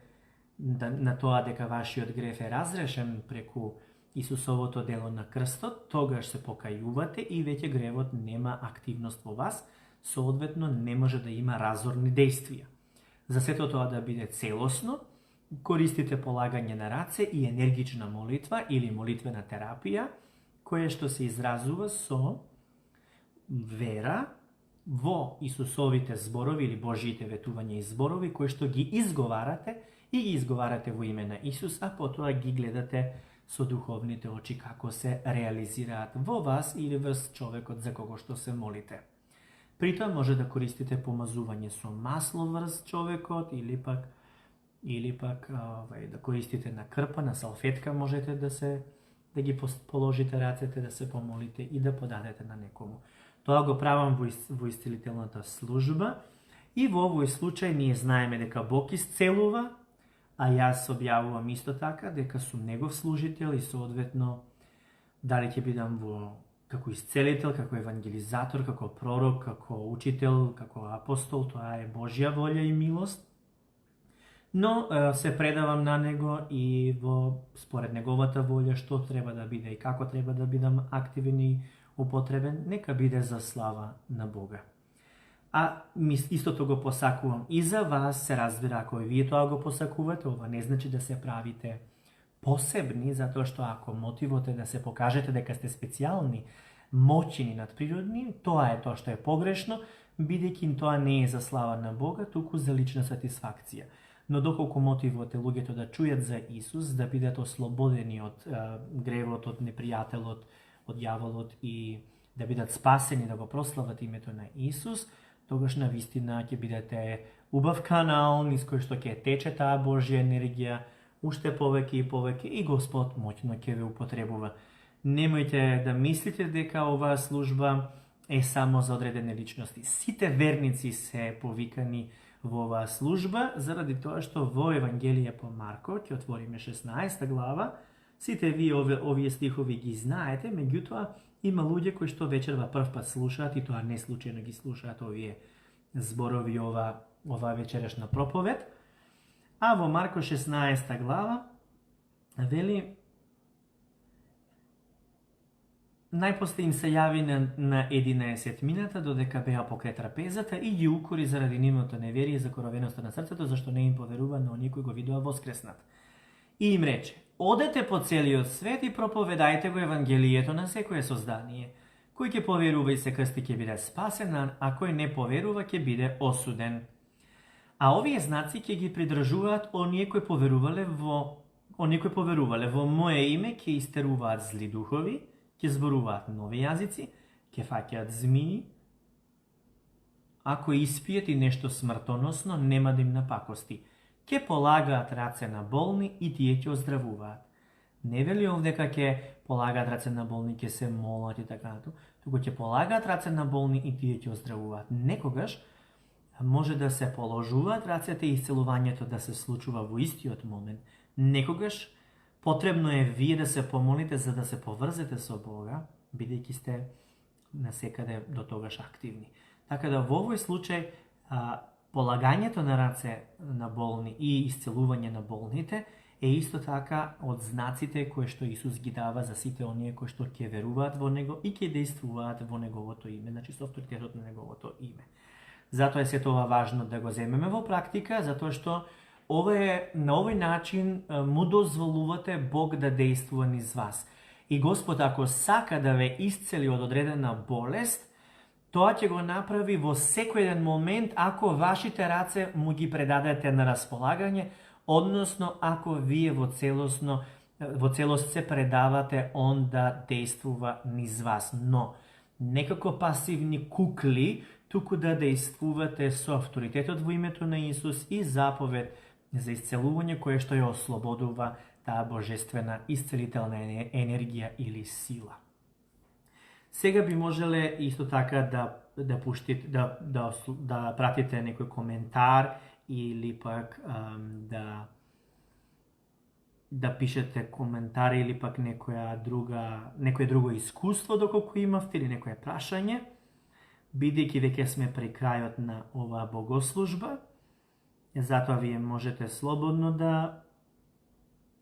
на тоа дека вашиот грев е разрешен преку Исусовото дело на крстот, тогаш се покајувате и веќе гревот нема активност во вас, соодветно не може да има разорни действија. За сето тоа да биде целосно, користите полагање на раце и енергична молитва или молитвена терапија, која што се изразува со вера во Исусовите зборови или Божиите ветувања и зборови, кои што ги изговарате и ги изговарате во име на Исус, а потоа ги гледате со духовните очи како се реализираат во вас или врз човекот за кого што се молите. При тоа може да користите помазување со масло врз човекот или пак да користите на крпа, на салфетка можете да ги положите рацете, да се помолите и да подадете на некому. Тоа го правам во исцелителната служба и во овој случај ние знаеме дека Бог исцелува, а јас објавувам исто така дека сум негов служител и соодветно дали ќе бидам како исцелител, како евангелизатор, како пророк, како учител, како апостол, тоа е Божја волја и милост. Но се предавам на него и според неговата волја што треба да биде и како треба да бидам активен и употребен, нека биде за слава на Бога. А истото го посакувам и за вас, се разбира, ако и вие тоа го посакувате, ова не значи да се правите посебни, затоа што ако мотивот е да се покажете дека сте специјални, моćни, надприродни, тоа е тоа што е погрешно, бидејќи тоа не е за слава на Бога, туку за лична сатисфакција. Но доколку мотивот е луѓето да чујат за Исус, да бидат ослободени од гревот, од непријателот, од јаволот и да бидат спасени, да го прослават името на Исус, тогаш на вистина ќе бидете убав канал низ кој што ќе тече таа Божја енергија уште повеќе и повеќе и Господ моќно ќе ве употребува. Немојте да мислите дека оваа служба е само за одредени личности. Сите верници се повикани во оваа служба, заради тоа што во Евангелие по Марко, ќе отвориме 16 глава, сите вие овие стихови ги знаете, меѓутоа има луѓе кои што вечерва прв пат слушаат и тоа не случајно ги слушаат овие зборови, ова вечерашна проповед. А во Марко 16 глава вели: најпосле им се јави на 11 мината додека беа покрај трапезата и ги укори заради нивното неверие и закоровеноста на срцето, зашто не им поверува на оние кои го видува воскреснат. И им рече: одете по целиот свет и проповедајте го Евангелието на секое создание. Кој ќе поверува и се крсти ќе биде спасен, а кој не поверува ќе биде осуден. А овие знаци ќе ги придржуваат оние кои поверувале во мое име, ќе истеруваат зли духови, ќе зборуваат нови јазици, ќе фаќаат змии, ако испијат и нешто смртоносно, нема да им напакости. Ќе полагаат раце на болни и тие ќе оздравуваат. Не вели овде ќе полагаат раце на болни, ќе се молат и така натаму, туку ќе полагаат раце на болни и тие ќе оздравуваат. Некогаш Може да се положуваат рацете и исцелувањето да се случува во истиот момент. Некогаш потребно е вие да се помолите за да се поврзете со Бога, бидејќи сте насекаде до тогаш активни. Така да во овој случај полагањето на раце на болни и исцелување на болните е исто така од знаците кои што Исус ги дава за сите оние кои што ќе веруваат во Него и ќе действуваат во Неговото име, значи со авторитетот на Неговото име. Затоа е се тоа важно да го земеме во практика, затоа што на овој начин му дозволувате Бог да действува низ вас. И Господ ако сака да ве исцели од одредена болест, тоа ќе го направи во секој еден момент ако вашите раце му ги предадете на располагање, односно ако вие во целост се предавате он да действува низ вас. Но не како пасивни кукли, туку да действувате со авторитетот во името на Исус и заповед за исцелување кое што ја ослободува таа божествена исцелителна енергија или сила. Сега би можеле исто така да пратите некој коментар или пак да пишете коментар или пак некое друго искуство доколку имавте или некое прашање, бидејќи веќе сме при крајот на оваа богослужба. Затоа вие можете слободно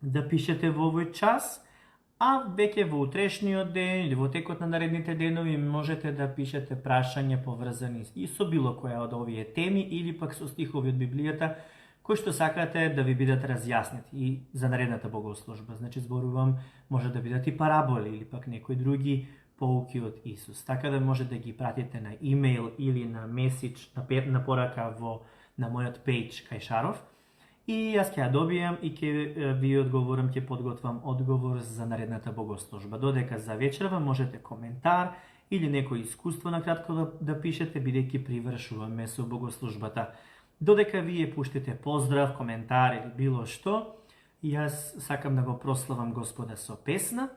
да пишете во овој час, а веќе во утрешниот ден или во текот на наредните денови можете да пишете прашања поврзани и со било која од овие теми или пак со стихови од Библијата кои што сакате да ви бидат разјаснети и за наредната богослужба. Значи зборувам, може да бидат и параболи или пак некои други поуки од Исус. Така да може да ги пратите на имейл или на меседж, на порака на мојот пејдж кај Шаров. И јас ќе ја добијам и ќе ви одговорам, ќе подготвам одговор за наредната богослужба. Додека за вечерва можете коментар или некој искуство на кратко да пишете, бидејќи привршуваме со богослужбата. Додека вие пуштите поздрав, коментар или било што, јас сакам да го прославам Господа со песна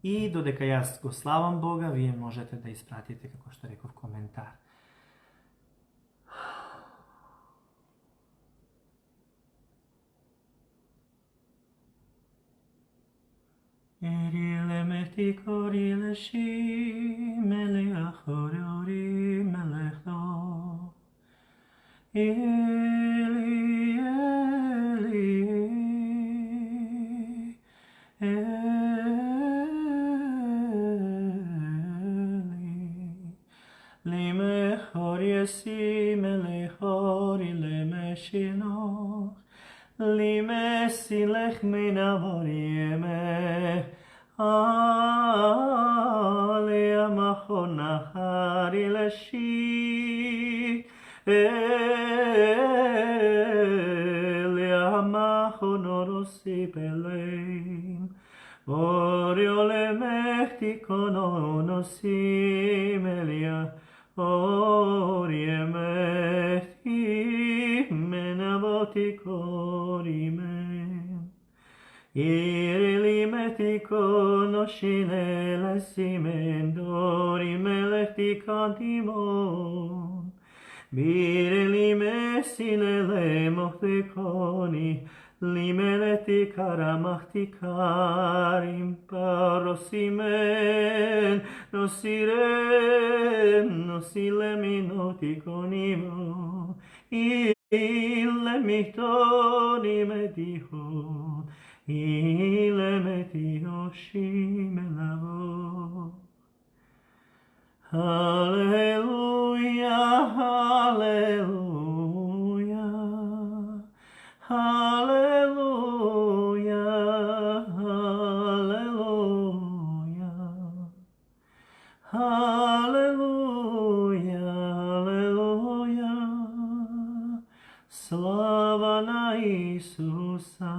и додека јас го славам Бога, вие можете да испратите, како што реков, коментар. Erile mehticorile și mele ahoriori melechlo. Eli, Eli, Eli. Lime horiesi melechori lime shinoch. Lime silech menavorieme. Alia mahonahari leshi. Elia mahonorosi peleim. Oriole mechtikononosim Elia. Orie mechti menavotikorimen. Irili metikonoshine simen dori melechti kantimon. Bireli mesinele mohtikoni, limeleti karamachti parosimen, nosilemi ille mihtoni medihon, ille metioshimelavo. Hallelujah, hallelujah, hallelujah, hallelujah, hallelujah, hallelujah. Slava na Isusa,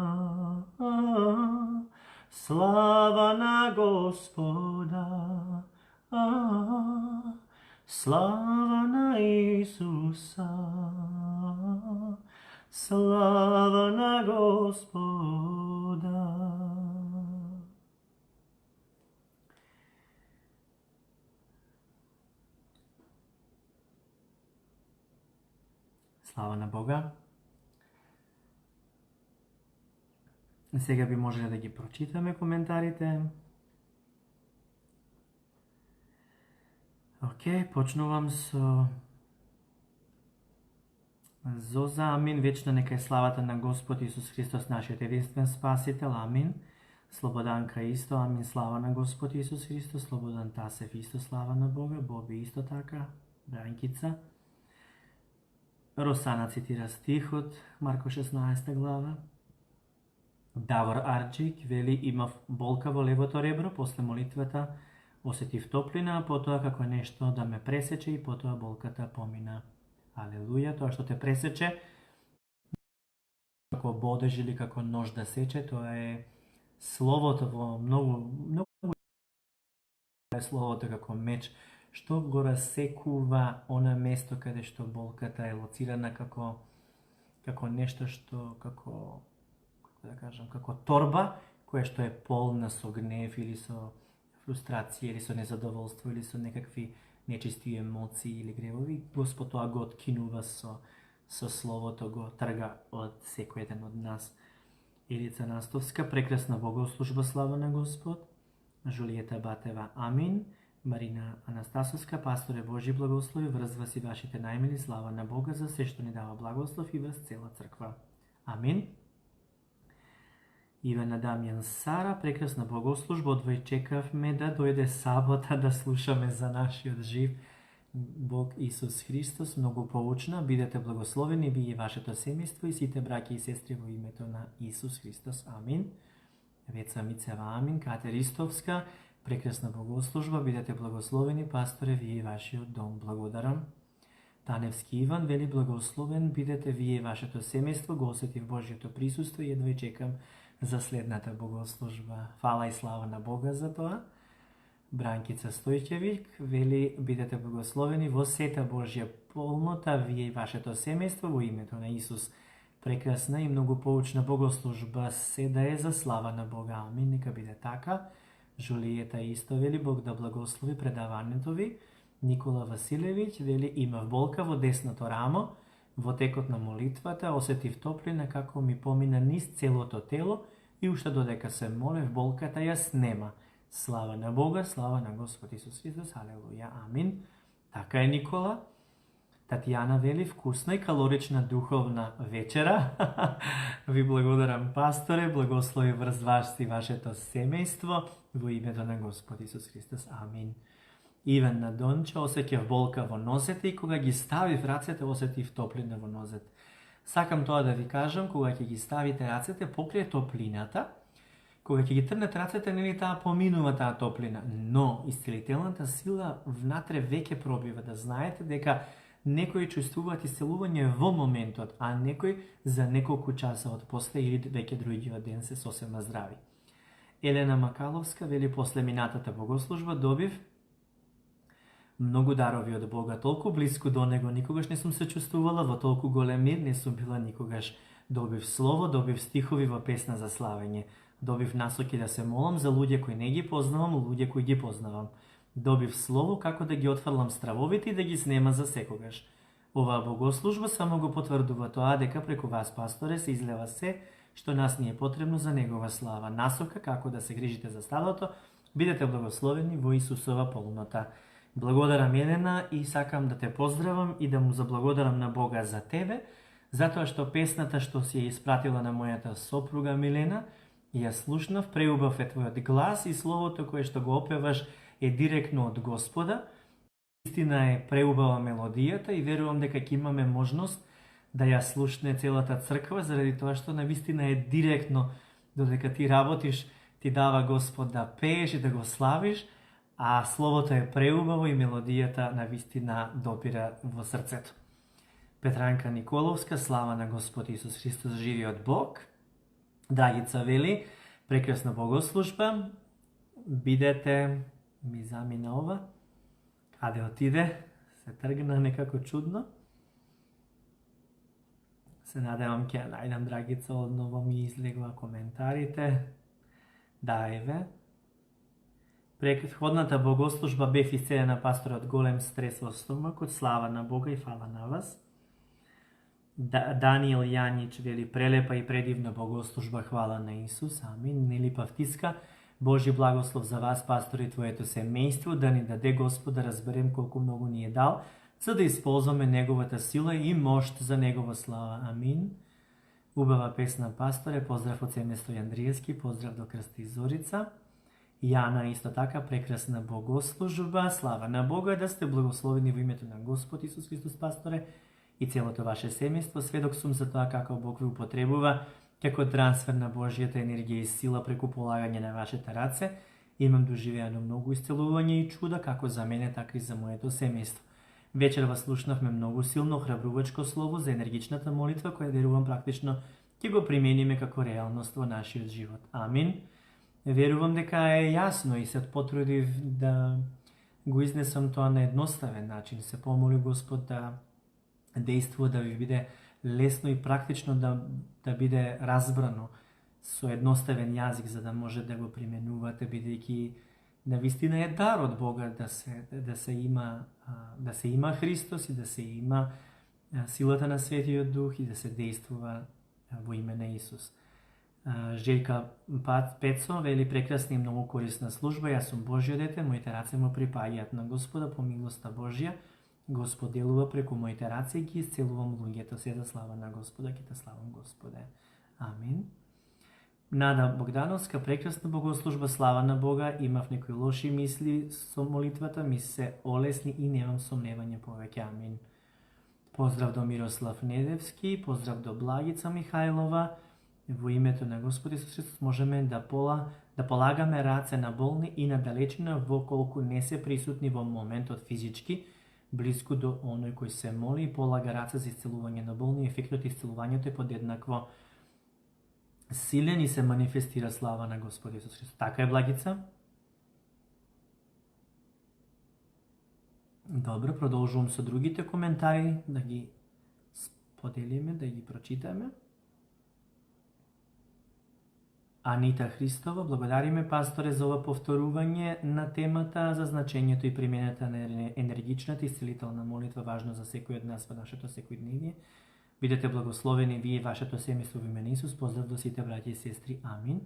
slava na Gospoda. Slava na Isusa, slava na Gospoda. Слава на Бога. Сега би можеле да ги прочитаме коментарите. Океј, почнувам со Зоза, амин, вечна нека е славата на Господ Исус Христос, нашиот единствен Спасител, амин. Слободанка исто, амин, слава на Господ Исус Христос, Слободан Тасев исто, слава на Бога, Боби исто така, Бранкица. Росана цитира стихот, Марко 16 глава. Давор Арджик вели, имав болка во левото ребро, после молитвата осетив топлина, а потоа како нешто да ме пресече и потоа болката помина. Алелуја, тоа што те пресече, како бодеж или како нож да сече, тоа е словото во многу е словото како меч, што го расекува она место каде што болката е лоцирана како нешто што како да кажам, како торба која што е полна со гнев или со фрустрација или со незадоволство или со некакви нечисти емоции или гревови, Господ тоа го откинува со словото, го трга од секој еден од нас. Илица Настовска, прекрасна богослужба, слава на Господ. Жулиета Батева, амин. Марина Анастасовска, пасторе Божи благослови, врз вас и вашите најмили, слава на Бога за се што ни дава благослов и врз цела црква. Амин. Ивана Дамјан Сара, прекрасна богослужба, одвој чекавме да дојде сабота да слушаме за нашиот жив Бог Исус Христос, многу поучна, бидете благословени вие и вашето семејство и сите браќи и сестри во името на Исус Христос. Амин. Веца Мицева, амин. Катер Истовска, прекрасна богослужба, бидете благословени, пасторе, вие и вашиот дом. Благодарам. Таневски Иван вели, благословен бидете вие и вашето семејство, го осетив Божјото присуство и едва чекам за следната богослужба. Фала и слава на Бога за тоа. Бранкица Стојќевик вели, бидете благословени во сета Божја полнота, вие и вашето семејство во името на Исус. Прекрасна и многу поучна богослужба се да е за слава на Бога. Амин, нека биде така. Жулиета исто вели, Бог да благослови предавањето ви. Никола Василевиќ вели, имав болка во десното рамо, во текот на молитвата, осетив топлина како ми помина низ целото тело и уште додека се молев, болката ја снема. Слава на Бога, слава на Господ Исус Христос, алелуја, амин. Така е, Никола. Татјана вели, вкусна и калорична духовна вечера. Ви благодарам, пасторе, благослови врз вас и вашето семејство во името на Господ Исус Христос, амин. Иван Надонче, осеќав болка во нозете и кога ги ставив рацете, осетив топлина во нозете. Сакам тоа да ви кажам, кога ќе ги ставите рацете покрај топлината, кога ќе ги трнете рацете, нели таа поминува таа топлина, но исцелителната сила внатре веќе пробива, да знаете дека некои чувствуваат исцелување во моментот, а некои за неколку часа од после или веќе другиот ден се сосема здрави. Елена Макаловска вели, после минатата богослужба добив многу дарови од Бога, толку близко до Него, никогаш не сум се чувствувала во толку голем мир, не сум била никогаш. Добив слово, добив стихови во песна за славење, добив насоки да се молам за луѓе кои не ги познавам, луѓе кои ги познавам. Добив слово како да ги отфрлам стравовите и да ги снема за секогаш. Оваа богослужба само го потврдува тоа дека преку вас, пасторе, се излева се што нас ни е потребно за Негова слава. Насока како да се грижите за стадото, бидете благословени во Исусова полнота. Благодарам, Елена, и сакам да те поздравам и да му заблагодарам на Бога за тебе, затоа што песната што си ја испратила на мојата сопруга Милена, ја слушнав, преубав е твојот глас и словото кое што го опеваш е директно од Господа. Истина е преубава мелодијата и верувам дека ќе имаме можност да ја слушне целата црква, заради тоа што навистина е директно, додека ти работиш, ти дава Господ да пееш и да го славиш, а словото е преубаво и мелодијата навистина допира во срцето. Петранка Николовска, слава на Господ Исус Христос, живиот Бог. Драгица вели, прекрасна богослужба, бидете, ми замина ова, каде отиде, се тргна некако чудно. Се надевам ќе најдам, Драгица, одново ми излегла коментарите. Да, еве. Претходната богослужба бев исцелена, пасторот, голем стрес во стомакот, слава на Бога и фала на вас. Даниел Јанич вели прелепа и предивна богослужба, хвала на Исус, амин. Нелипа втиска, Божи благослов за вас, пастори, и твоето семејство, да ни даде Господ да разберем колку многу ни е дал, за да исползваме Неговата сила и мощ за Негова слава. Амин. Убава песна, пасторе, поздрав од семејство Јандриевски, поздрав до Крсти Зорица. Јана исто така, прекрасна богослужба, слава на Бога, да сте благословени во името на Господ Исус Христос, пасторе, и целото ваше семејство. Сведок сум за тоа како Бог ви употребува како трансфер на Божјата енергија и сила преку полагање на вашите раце. Имам доживеано многу исцелување и чуда, како за мене, така и за моето семејство. Вечерва слушнавме многу силно храбрувачко слово за енергичната молитва, која верувам практично ќе го примениме како реалност во нашиот живот. Амин. Верувам дека е јасно и се потрудив да го изнесам тоа на едноставен начин. Се помоли Господ да действува, да ви биде лесно и практично да биде разбрано со едноставен јазик, за да може да го применувате, бидејќи навистина е дар од Бога да се има Христос и да се има силата на Светиот Дух и да се действува во име на Исус. Желка Пецо вели прекрасна и многу корисна служба. Јас сум Божјо дете, моите раце му припаѓаат на Господа по милоста Божја. Господ делува преку моите раце и ги исцелувам луѓето. Се за слава на Господа, ќе те славам Господе. Амин. Нада Богдановска, прекрасна богослужба, слава на Бога. Имав некои лоши мисли со молитвата, ми се олесни и немам сомневање повеќе. Амин. Поздрав до Мирослав Недевски, поздрав до Благица Михајлова. Во името на Господ Исус Христос можеме да полагаме раце на болни и на далечина во колку не се присутни во моментот физички, близко до оној кој се моли и полага раце за исцелување на болни. Ефектот исцелувањето е подеднакво силен и се манифестира слава на Господ Исус Христос. Така е, Благица? Добро, продолжувам со другите коментари, да ги споделиме, да ги прочитаме. Анита Христова, благодариме, пасторе, за ова повторување на темата за значењето и примената на енергичната и исцелителна молитва, важно за секој од нас во нашето секојдневие. Бидете благословени вие и вашето семејство во име на Исус. Поздрав до сите браќа и сестри. Амин.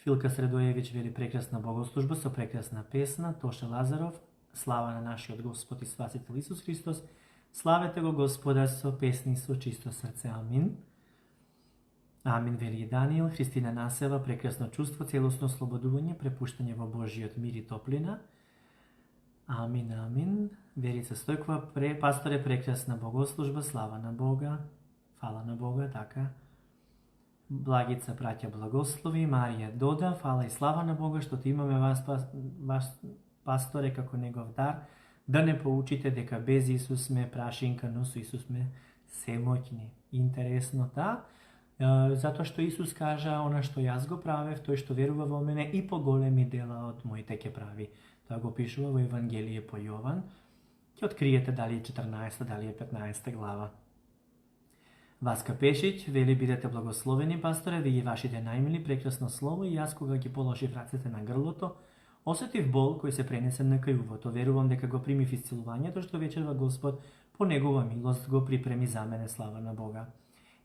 Филка Средоевич вели прекрасна богослужба со прекрасна песна. Тоша Лазаров, слава на нашиот Господ и Спасител Исус Христос. Славете го Господа со песни со чисто срце. Амин. Амин, вели Даниел. Христина Насева, прекрасно чувство, целосно слободување, препуштање во Божиот мир и топлина. Амин, амин. Верица Стојкова, пасторе, прекрасна богослужба, слава на Бога, фала на Бога, така. Благица праќа благослови, Марија дода, фала и слава на Бога, што ти имаме вас пасторе како негов дар, да не поучите дека без Исус сме прашинка, но со Исус сме семоќни. Интересно, да? Затоа што Исус кажа, она што јас го правев, тој што верува во мене и поголеми дела од моите ќе прави. Тоа го пишува во Евангелие по Јован. Ќе откриете дали е 14, дали е 15 глава. Васка Пешиќ вели бидете благословени, пасторе, вие вашите најмили, прекрасно слово, и јас кога ги положив рацете на грлото, осетив бол кој се пренесе на кајувото. Верувам дека го примив исцелувањето што вечерва Господ по негова милост го припреми за мене, слава на Бога.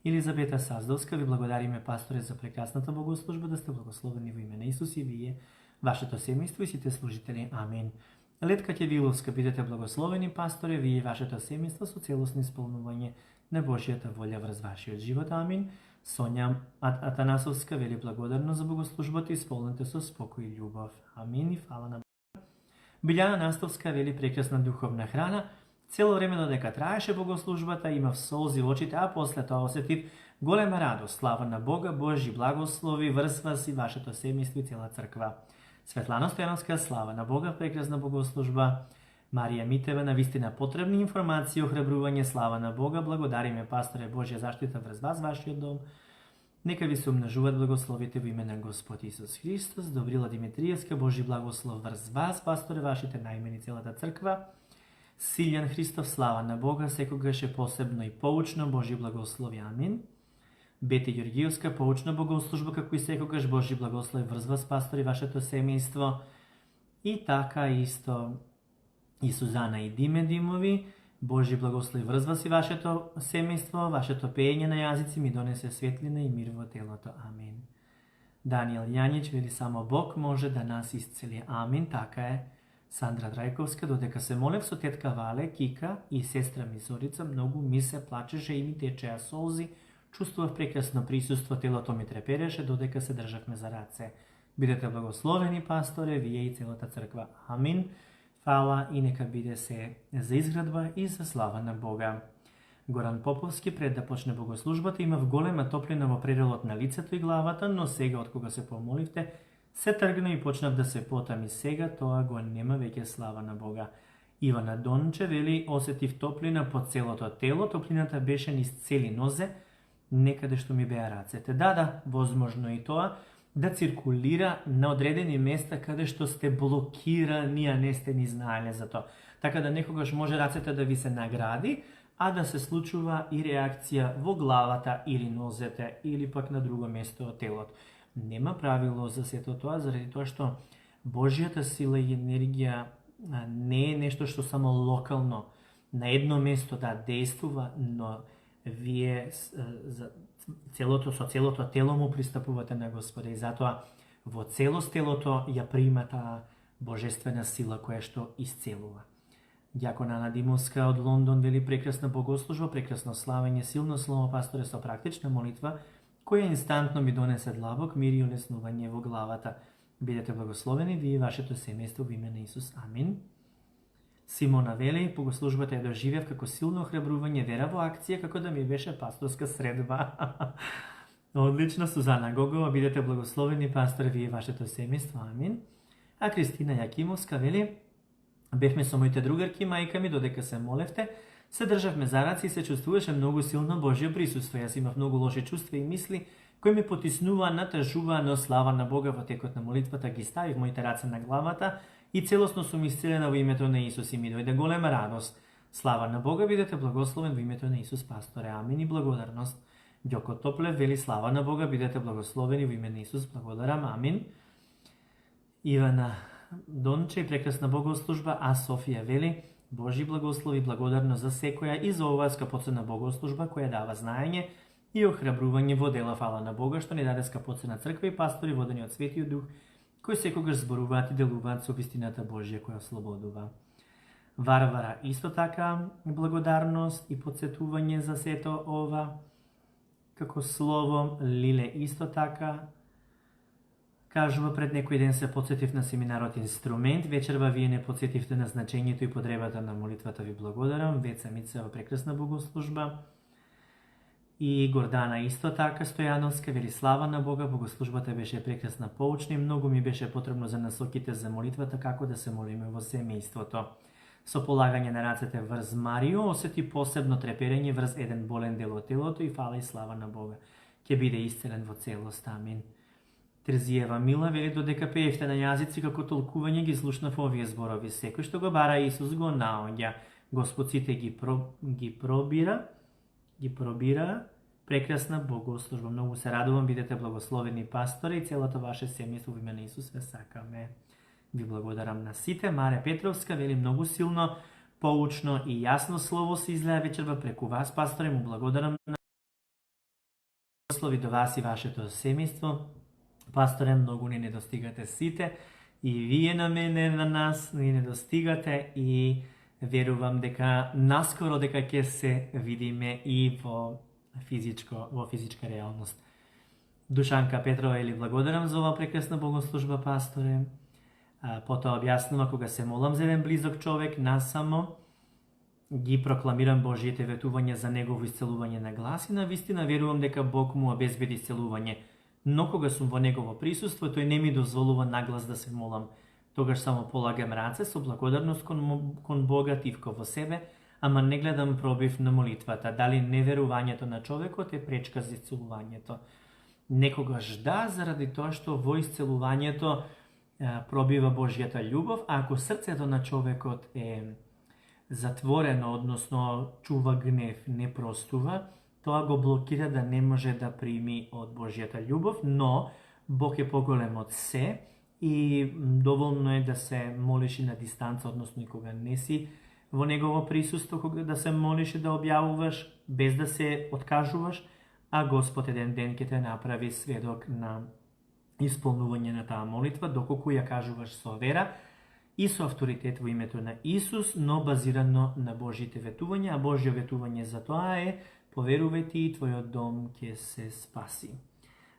Елизабета Саздовска, ви благодариме, пасторе, за прекрасната богослужба, да сте благословени во име на Исус и вие, вашето семејство и сите служители. Амин. Летка Кевиловска, бидете благословени, пасторе, вие и вашето семејство со целосно исполнување на Божјата волја врз вашиот живот. Амин. Сонја Атанасовска вели благодарно за богослужбата, исполнете со спокој и љубов. Амин и фала на Бога. Билјана Настовска вели прекрасна духовна храна. Цело време додека траеше богослужбата, имав солзи во очите, а после тоа осетив голема радост. Слава на Бога, Божји благослови врз вас и вашето семејство и цела црква. Светлана Стојановска, слава на Бога, прекрасна богослужба. Марија Митева, навистина потребни информации, охрабрување, слава на Бога. Благодариме, пасторе, Божја заштита врз вас, вашиот дом. Нека ви се умножуваат благословите во име на Господ Исус Христос. Добрила Димитриевска, Божји благослов врз вас, пасторе, вашите најмени, целата црква. Силјан Христов, слава на Бога, секогаш е посебно и поучно, Божји благослови. Амин. Бети Ѓоргиевска, поучна богослужба, како и секогаш, Божји благослови врз вас, пастори, вашето семејство. И така исто и Сузана и Диме Димови, Божи благослови врзва си вашето семејство, вашето пеење на јазици ми донесе светлина и мир во телото. Амин. Даниел Јанич вели само Бог може да нас исцели. Амин, така е. Сандра Драјковска, додека се молев со тетка Вале, Кика и сестра ми Зорица, многу ми се плачеше и ми течеа солзи, чувствував прекрасно присуство, телото ми трепереше, додека се државме за раце. Бидете благословени, пасторе, вие и целата црква. Амин. Фала и нека биде се за изградба и за слава на Бога. Горан Поповски, пред да почне богослужбата, имав голема топлина во пределот на лицето и главата, но сега, од кога се помоливте, се тргна и почнав да се потам и сега тоа го нема веќе, слава на Бога. Ивана Донче вели, осетив топлина по целото тело, топлината беше низ цели нозе, некаде што ми беа рацете. Да, возможно и тоа, да циркулира на одредени места каде што сте блокирани, а не сте ни знаеле за тоа. Така да некогаш може рацете да ви се награди, а да се случува и реакција во главата или нозете, или пак на друго место од телото. Нема правило за сето тоа, заради тоа што Божјата сила и енергија не е нешто што само локално на едно место да действува, но вие со целото тело му пристапувате на Господа и затоа во целост телото ја прима таа божествена сила која што исцелува. Дјакон Ана Димовска од Лондон вели, прекрасна богослужба, прекрасно славење, силно слово, пасторе, со практична молитва, која инстантно ми донесе длабок мир и улеснување во главата. Бидете благословени вие и вашето семејство во име на Исус. Амин. Симона вели, богослужбата ја доживев како силно охрабрување, вера во акција, како да ми беше пасторска средба. Одлично, Сузана Гогова, бидете благословени, пасторе, вие и вашето семејство. Амин. А Кристина Јакимовска вели, бевме со моите другарки и мајка ми, додека се молевте, се државме за раци и се чувствуваше многу силно Божјо присуство. Јас имав многу лоши чувства и мисли, кои ме потиснуваа, натажуваа, но слава на Бога во текот на молитвата ги ставив моите раце на главата и целосно сум исцелена во името на Исус и ми дојде голема радост. Слава на Бога, бидете благословен во името на Исус, пасторе. Амин и благодарност. Ѓоко Топлев вели, слава на Бога, бидете благословени во име на Исус, благодарам. Амин. Ивана Донче и прекрасна богослужба, а Софија вели, Божи благослови, благодарно за секоја и за оваа скапоцена богослужба која дава знаење и охрабрување во дела. Фала на Бога што ни даде скапоцена црква и пастори водени од Светиот Дух, кои секогаш зборуваат и делуваат со вистината Божја која ослободува. Варвара исто така благодарност и подсетување за сето ова како слово. Лиле исто така кажува, пред некој ден се подсетив на семинарот Инструмент, вечерва вие не подсетивте на значењето и потребата на молитвата, ви благодарам. Веца Мицева, прекрасна богослужба. И Гордана исто така Стојановска вели, слава на Бога, богослужбата беше прекрасна, поучна и многу ми беше потребно за насоките за молитвата, како да се молиме во семејството. Со полагање на рацете врз Марио, осети посебно треперење врз еден болен дел од телото и фала и слава на Бога. Ќе биде исцелен во целост. Амин. Терзиева Мила вели, додека пеевте на јазици како толкување ги слушнав овие зборови. Секој што го бара Исус го наоѓа. Господ сите ги пробира. Прекрасна богослужба. Многу се радувам, бидете благословени, пастори, и целото ваше семејство во име на Исус ве сакаме. Ви благодарам на сите. Маре Петровска вели, многу силно, поучно и јасно слово се излеа вечерва преку вас, пастори, му благодарам на благослови до вас и вашето семејство. Пасторе, многу ни недостигате сите, и вие на мене, на нас, ни недостигате, и верувам дека наскоро дека ќе се видиме и во физичка реалност. Душанка Петрова или благодарам за ова прекрасна богослужба, пасторе. Потоа објаснува, кога се молам за еден близок човек, насамо ги прокламирам Божиите ветувања за негово исцелување на глас и на вистина верувам дека Бог му обезбеди исцелување. Но кога сум во негово присуство, тој не ми дозволува наглас да се молам. Тогаш само полагам раце со благодарност кон Бога, тивко во себе, ама не гледам пробив на молитвата. Дали неверувањето на човекот е пречка за исцелувањето? Некогаш да, заради тоа што во исцелувањето пробива Божјата љубов, а ако срцето на човекот е затворено, односно чува гнев, не простува, тоа го блокира да не може да прими од Божјата љубов, но Бог е поголем од се и доволно е да се молиш и на дистанца, односно и кога не си во негово присуство, кога да се молиш и да објавуваш, без да се откажуваш, а Господ еден ден ќе те направи сведок на исполнување на таа молитва, доколку ја кажуваш со вера и со авторитет во името на Исус, но базирано на Божите ветувања, а Божјо ветување за тоа е: поверувај ти и твојот дом ќе се спаси.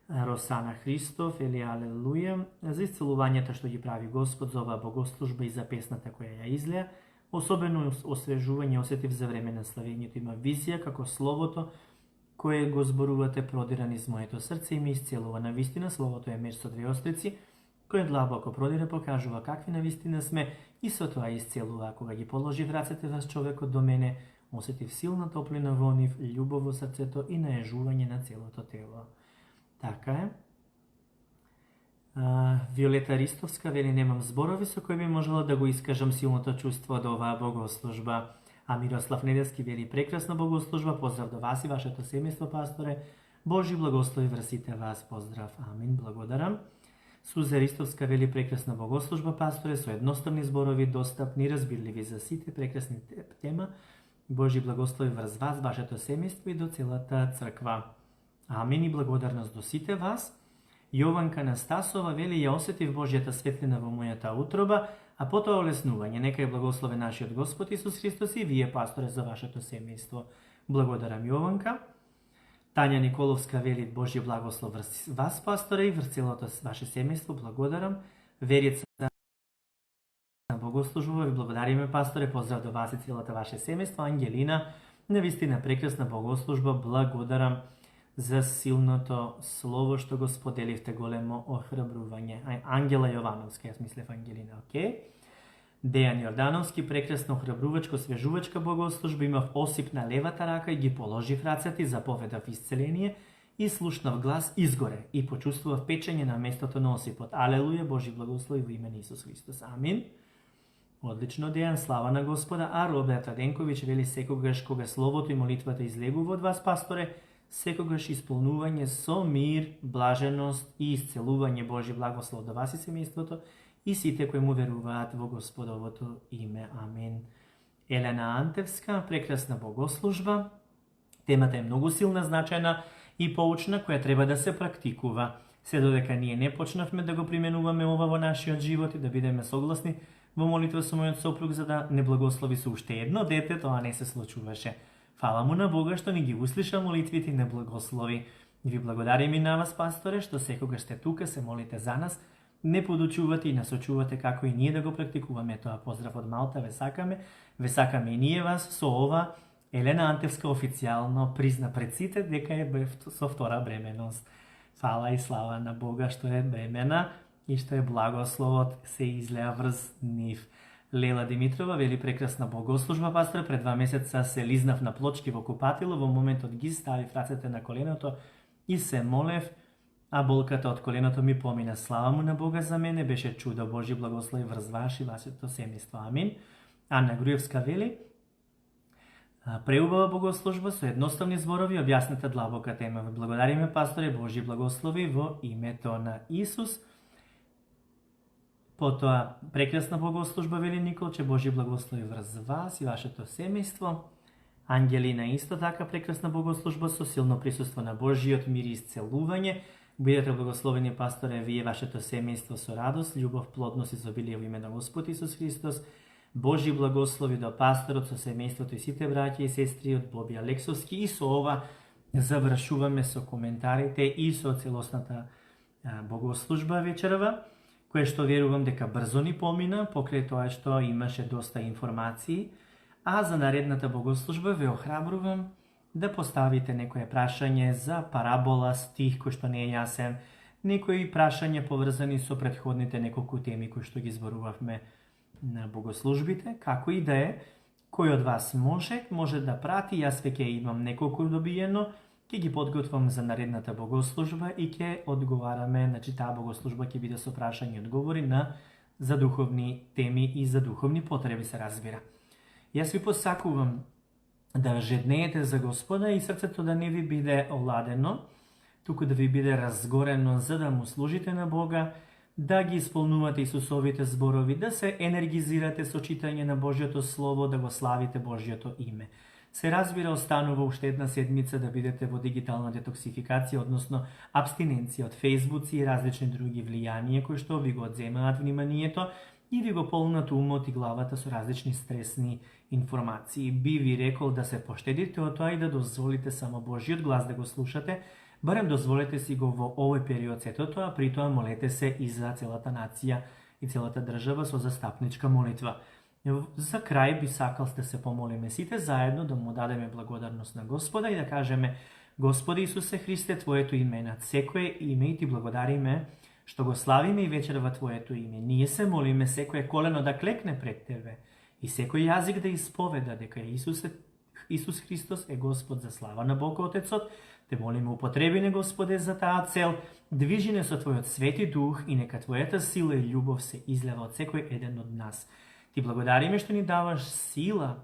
Росана Христов, ели алелуја, за исцелувањата што ги прави Господ за оваа богослужба и за песната која ја излеа, особено освежување осетив за време на славењето. Има визија како словото кое го зборувате продира низ моето срце и ме исцелува. На вистина словото е меч со две острици, кој длабоко продира, покажува какви на вистина сме и со тоа исцелува. Кога ги положи в рацете вас човекот до мене, осетив силна топлина во нив, љубов во срцето и наежување на целото тело. Така е. Виолета Ристовска вели: немам зборови со кои би можела да го искажам силното чувство од оваа богослужба. А Мирослав Неделски вели: прекрасна богослужба, поздрав до вас и вашето семејство, пасторе. Божи благослови врз сите вас, поздрав. Амин, благодарам. Суза Ристовска вели: прекрасна богослужба, пасторе, со едноставни зборови, достапни, разбирливи за сите, прекрасни тема. Божи благослови врз вас, вашето семејство и до целата црква. Амин и благодарност до сите вас. Јованка Настасова вели: ја осетив Божјата светлина во мојата утроба, а потоа олеснување. Нека е благословен нашиот Господ Исус Христос и вие, пасторе, за вашето семејство. Благодарам, Јованка. Тања Николовска вели: Божји благослов врз вас, пасторе, и врз целото ваше семејство. Благодарам. Верица на богослужба, ви благодариме, пасторе, поздрав до вас и целото ваше семејство. Ангелина, навистина прекрасна богослужба, благодарам за силното слово што го споделивте, големо охрабрување. Ангела Јовановска, јас мислев Ангелина, окей. Дејан Јордановски, прекрасно охрабрувачко, свежувачка богослужба, имав осип на левата рака и ги положив рацете и заповедав исцеление и слушнав глас изгоре и почувствував печење на местото на осипот. Алелуја, Божи благослови во име на Исус Христос. Амин. Одлично, Дејан, слава на Господа. А Роберта Денковиќ вели: секогаш кога словото и молитвата излегува од вас, пасторе, секогаш исполнување со мир, блаженост и исцелување. Божи благослов до вас и семејството и сите кои му веруваат во Господовото име. Амин. Елена Антевска, прекрасна богослужба. Темата е многу силна, значајна и поучна, која треба да се практикува. Се додека ние не почнавме да го применуваме ова во нашиот живот и да бидеме согласни во молитва со мојот сопруг за да не благослови со уште едно дете, тоа не се случуваше. Фала му на Бога што ни ги услиша молитвите и не благослови. Ви благодарим и на вас, пасторе, што секогаш сте тука, се молите за нас, не подучувате и насочувате како и ние да го практикуваме тоа. Поздрав од Малта, ве сакаме и ние вас со ова. Елена Антевска официјално призна пред сите дека е со втора бременост. Фала и слава на Бога што е бремена и што е благословот се излеа врз нив. Лела Димитрова вели: прекрасна богослужба, пастор, пред 2 месеца се лизнав на плочки во купатило, во моментот ги ставив рацете на коленото и се молев, а болката од коленото ми помина. Слава му на Бога за мене, беше чудо. Божи благослови врз ваш и вашето семејство. Амин. Анна Груевска вели: преубава богослужба со едноставни зборови, објасната длабока тема. Ве благодариме, пасторе, Божи благослови во името на Исус. Потоа, прекрасна богослужба, вели Николче, Божи благослови врз вас и вашето семејство. Ангелина исто така, прекрасна богослужба со силно присуство на Божиот мир и исцелување. Бидете благословени, пасторе, вие вашето семејство со радост, љубов, плодност и изобилие во име на Господ Исус Христос. Божи благослови до пасторот со семејството и сите браќа и сестри од Боби Алексовски. И со ова завршуваме со коментарите и со целосната богослужба вечерва, кое што верувам дека брзо ни помина, покрај тоа што имаше доста информации, а за наредната богослужба ве охрабрувам да поставите некое прашање за парабола, стих кој што не е јасен, некои прашања поврзани со претходните неколку теми кои што ги зборувавме на богослужбите, како и да е, кој од вас може да прати, јас веќе имам неколку добиено, ќе ги подготвам за наредната богослужба и ќе одговараме, значи таа богослужба ќе биде со прашања и одговори за духовни теми и за духовни потреби, се разбира. Јас ви посакувам да жеднеете за Господа и срцето да не ви биде оладено, туку да ви биде разгорено за да му служите на Бога, да ги исполнувате Исусовите зборови, да се енергизирате со читање на Божјото Слово, да го славите Божјото име. Се разбира, останува уште една седмица да бидете во дигитална детоксификација, односно абстиненција од фејсбуци и различни други влијанија кои што ви го одземаат вниманието и ви го полнат умот и главата со различни стресни информации. Би ви рекол да се поштедите од тоа и да дозволите само Божјиот глас да го слушате, барем дозволете си го во овој период сето тоа, при тоа молете се и за целата нација и целата држава со застапничка молитва. За крај би сакал да се помолиме сите заедно, да му дадеме благодарност на Господа и да кажеме: Господи Исусе Христе, Твоето име над секое име и Ти благодариме што го славиме и вечер во Твоето име. Ние се молиме секое колено да клекне пред Тебе и секој јазик да исповеда дека Исус Христос е Господ, за слава на Бог Отецот. Те молиме, употреби не, Господе, за таа цел, движи не со Твојот свети дух и нека Твојата сила и љубов се излева од секој еден од нас. Ти благодариме што ни даваш сила,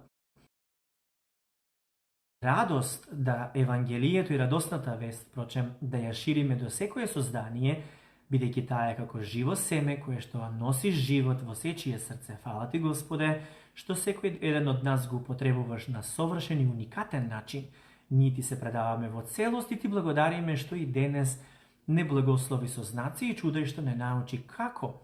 радост да Евангелието и радосната вест, впрочем, да ја шириме до секое создание, бидејќи таа е како живо семе кое што носи живот во сечие срце. Фала Ти, Господе, што секој еден од нас го употребуваш на совршен и уникатен начин. Ние Ти се предаваме во целост и Ти благодариме што и денес не благослови со знаци и чуда и што не научи како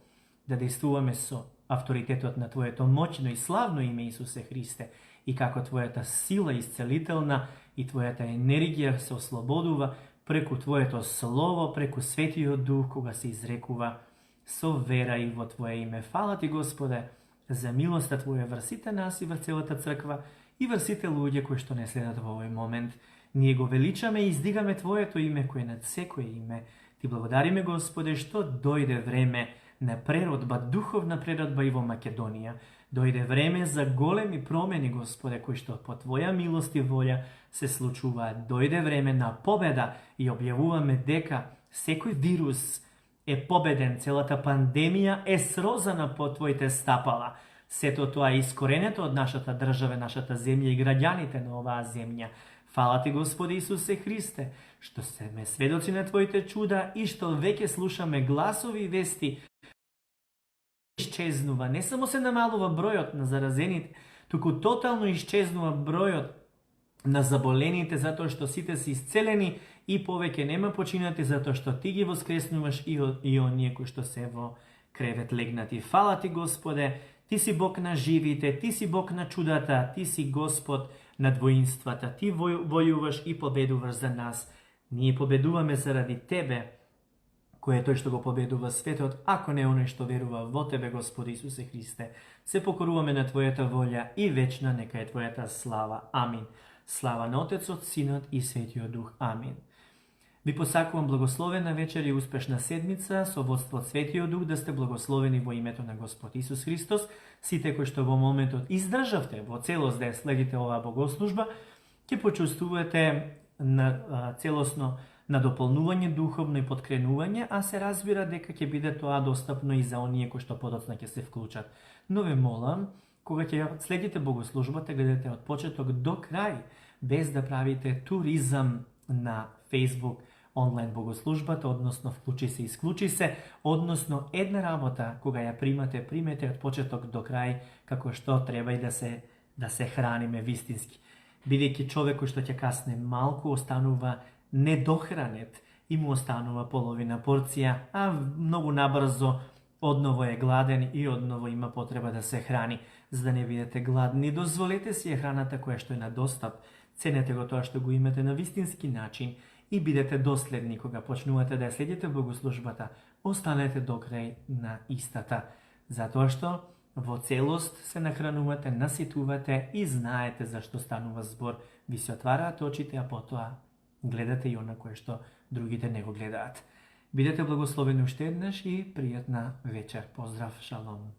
да действуваме со авторитетот на Твоето моќно и славно име Исусе Христе и како Твојата сила исцелителна и Твојата енергија се ослободува преку Твоето Слово, преку Светиот Дух, кога се изрекува со вера и во Твое име. Фала Ти, Господе, за милоста Твоја врз сите нас и врз целата црква и врз сите луѓе кои што не следат во овој момент. Ние го величаме и издигаме Твоето име, кое над секое име. Ти благодариме, Господе, што дојде време на преродба, духовна преродба и во Македонија. Дојде време за големи промени, Господе, кои што по Твоја милост и волја се случуваат. Дојде време на победа и објавуваме дека секој вирус е победен, целата пандемија е срозана по Твоите стапала. Сето тоа е искоренето од нашата држава, нашата земја и граѓаните на оваа земја. Фала Ти, Господи Исусе Христе, што сме сведоци на Твоите чуда и што веќе слушаме гласови и вести. Исчезнува, не само се намалува бројот на заразените, туку тотално исчезнува бројот на заболените, затоа што сите се исцелени и повеќе нема починати, затоа што Ти ги воскреснуваш и оние кои што се во кревет легнати. Фала Ти, Господе, Ти си Бог на живите, Ти си Бог на чудата, Ти си Господ на воинствата, Ти војуваш и победуваш за нас. Ние победуваме заради Тебе, кој е тој што го победува светот, ако не оној што верува во Тебе, Господи Исусе Христе. Се покоруваме на Твојата волја и вечна нека е Твојата слава. Амин. Слава на Отецот, Синот и Светиот Дух. Амин. Ви посакувам благословена вечер и успешна седмица со водство од Светиот Дух, да сте благословени во името на Господ Исус Христос. Сите кои што во моментот издржавте во целост да следите оваа богослужба, ќе почувствувате целосно на дополнување духовно и подкренување, а се разбира дека ќе биде тоа достапно и за оние кои што подоцна ќе се вклучат. Но ве молам, кога ќе следите богослужбата, гледате од почеток до крај, без да правите туризам на Facebook онлайн богослужбата, односно вклучи се, исклучи се, односно една работа, кога ја примете од почеток до крај, како што треба и да се храниме вистински. Бидејќи човек кој што ќе касне малку, останува недохранет и му останува половина порција, а многу набрзо одново е гладен и одново има потреба да се храни. За да не бидете гладни, дозволете си храната која што е на достап, ценете го тоа што го имате на вистински начин и бидете доследни кога почнувате да ја следите богослужбата, останете до крај на истата, затоа што во целост се нахранувате, наситувате и знаете зашто станува збор. Ви се отвараат очите, а потоа гледате и она кое што другите не го гледаат. Бидете благословени уште еднаш и пријатна вечер. Поздрав, шалом.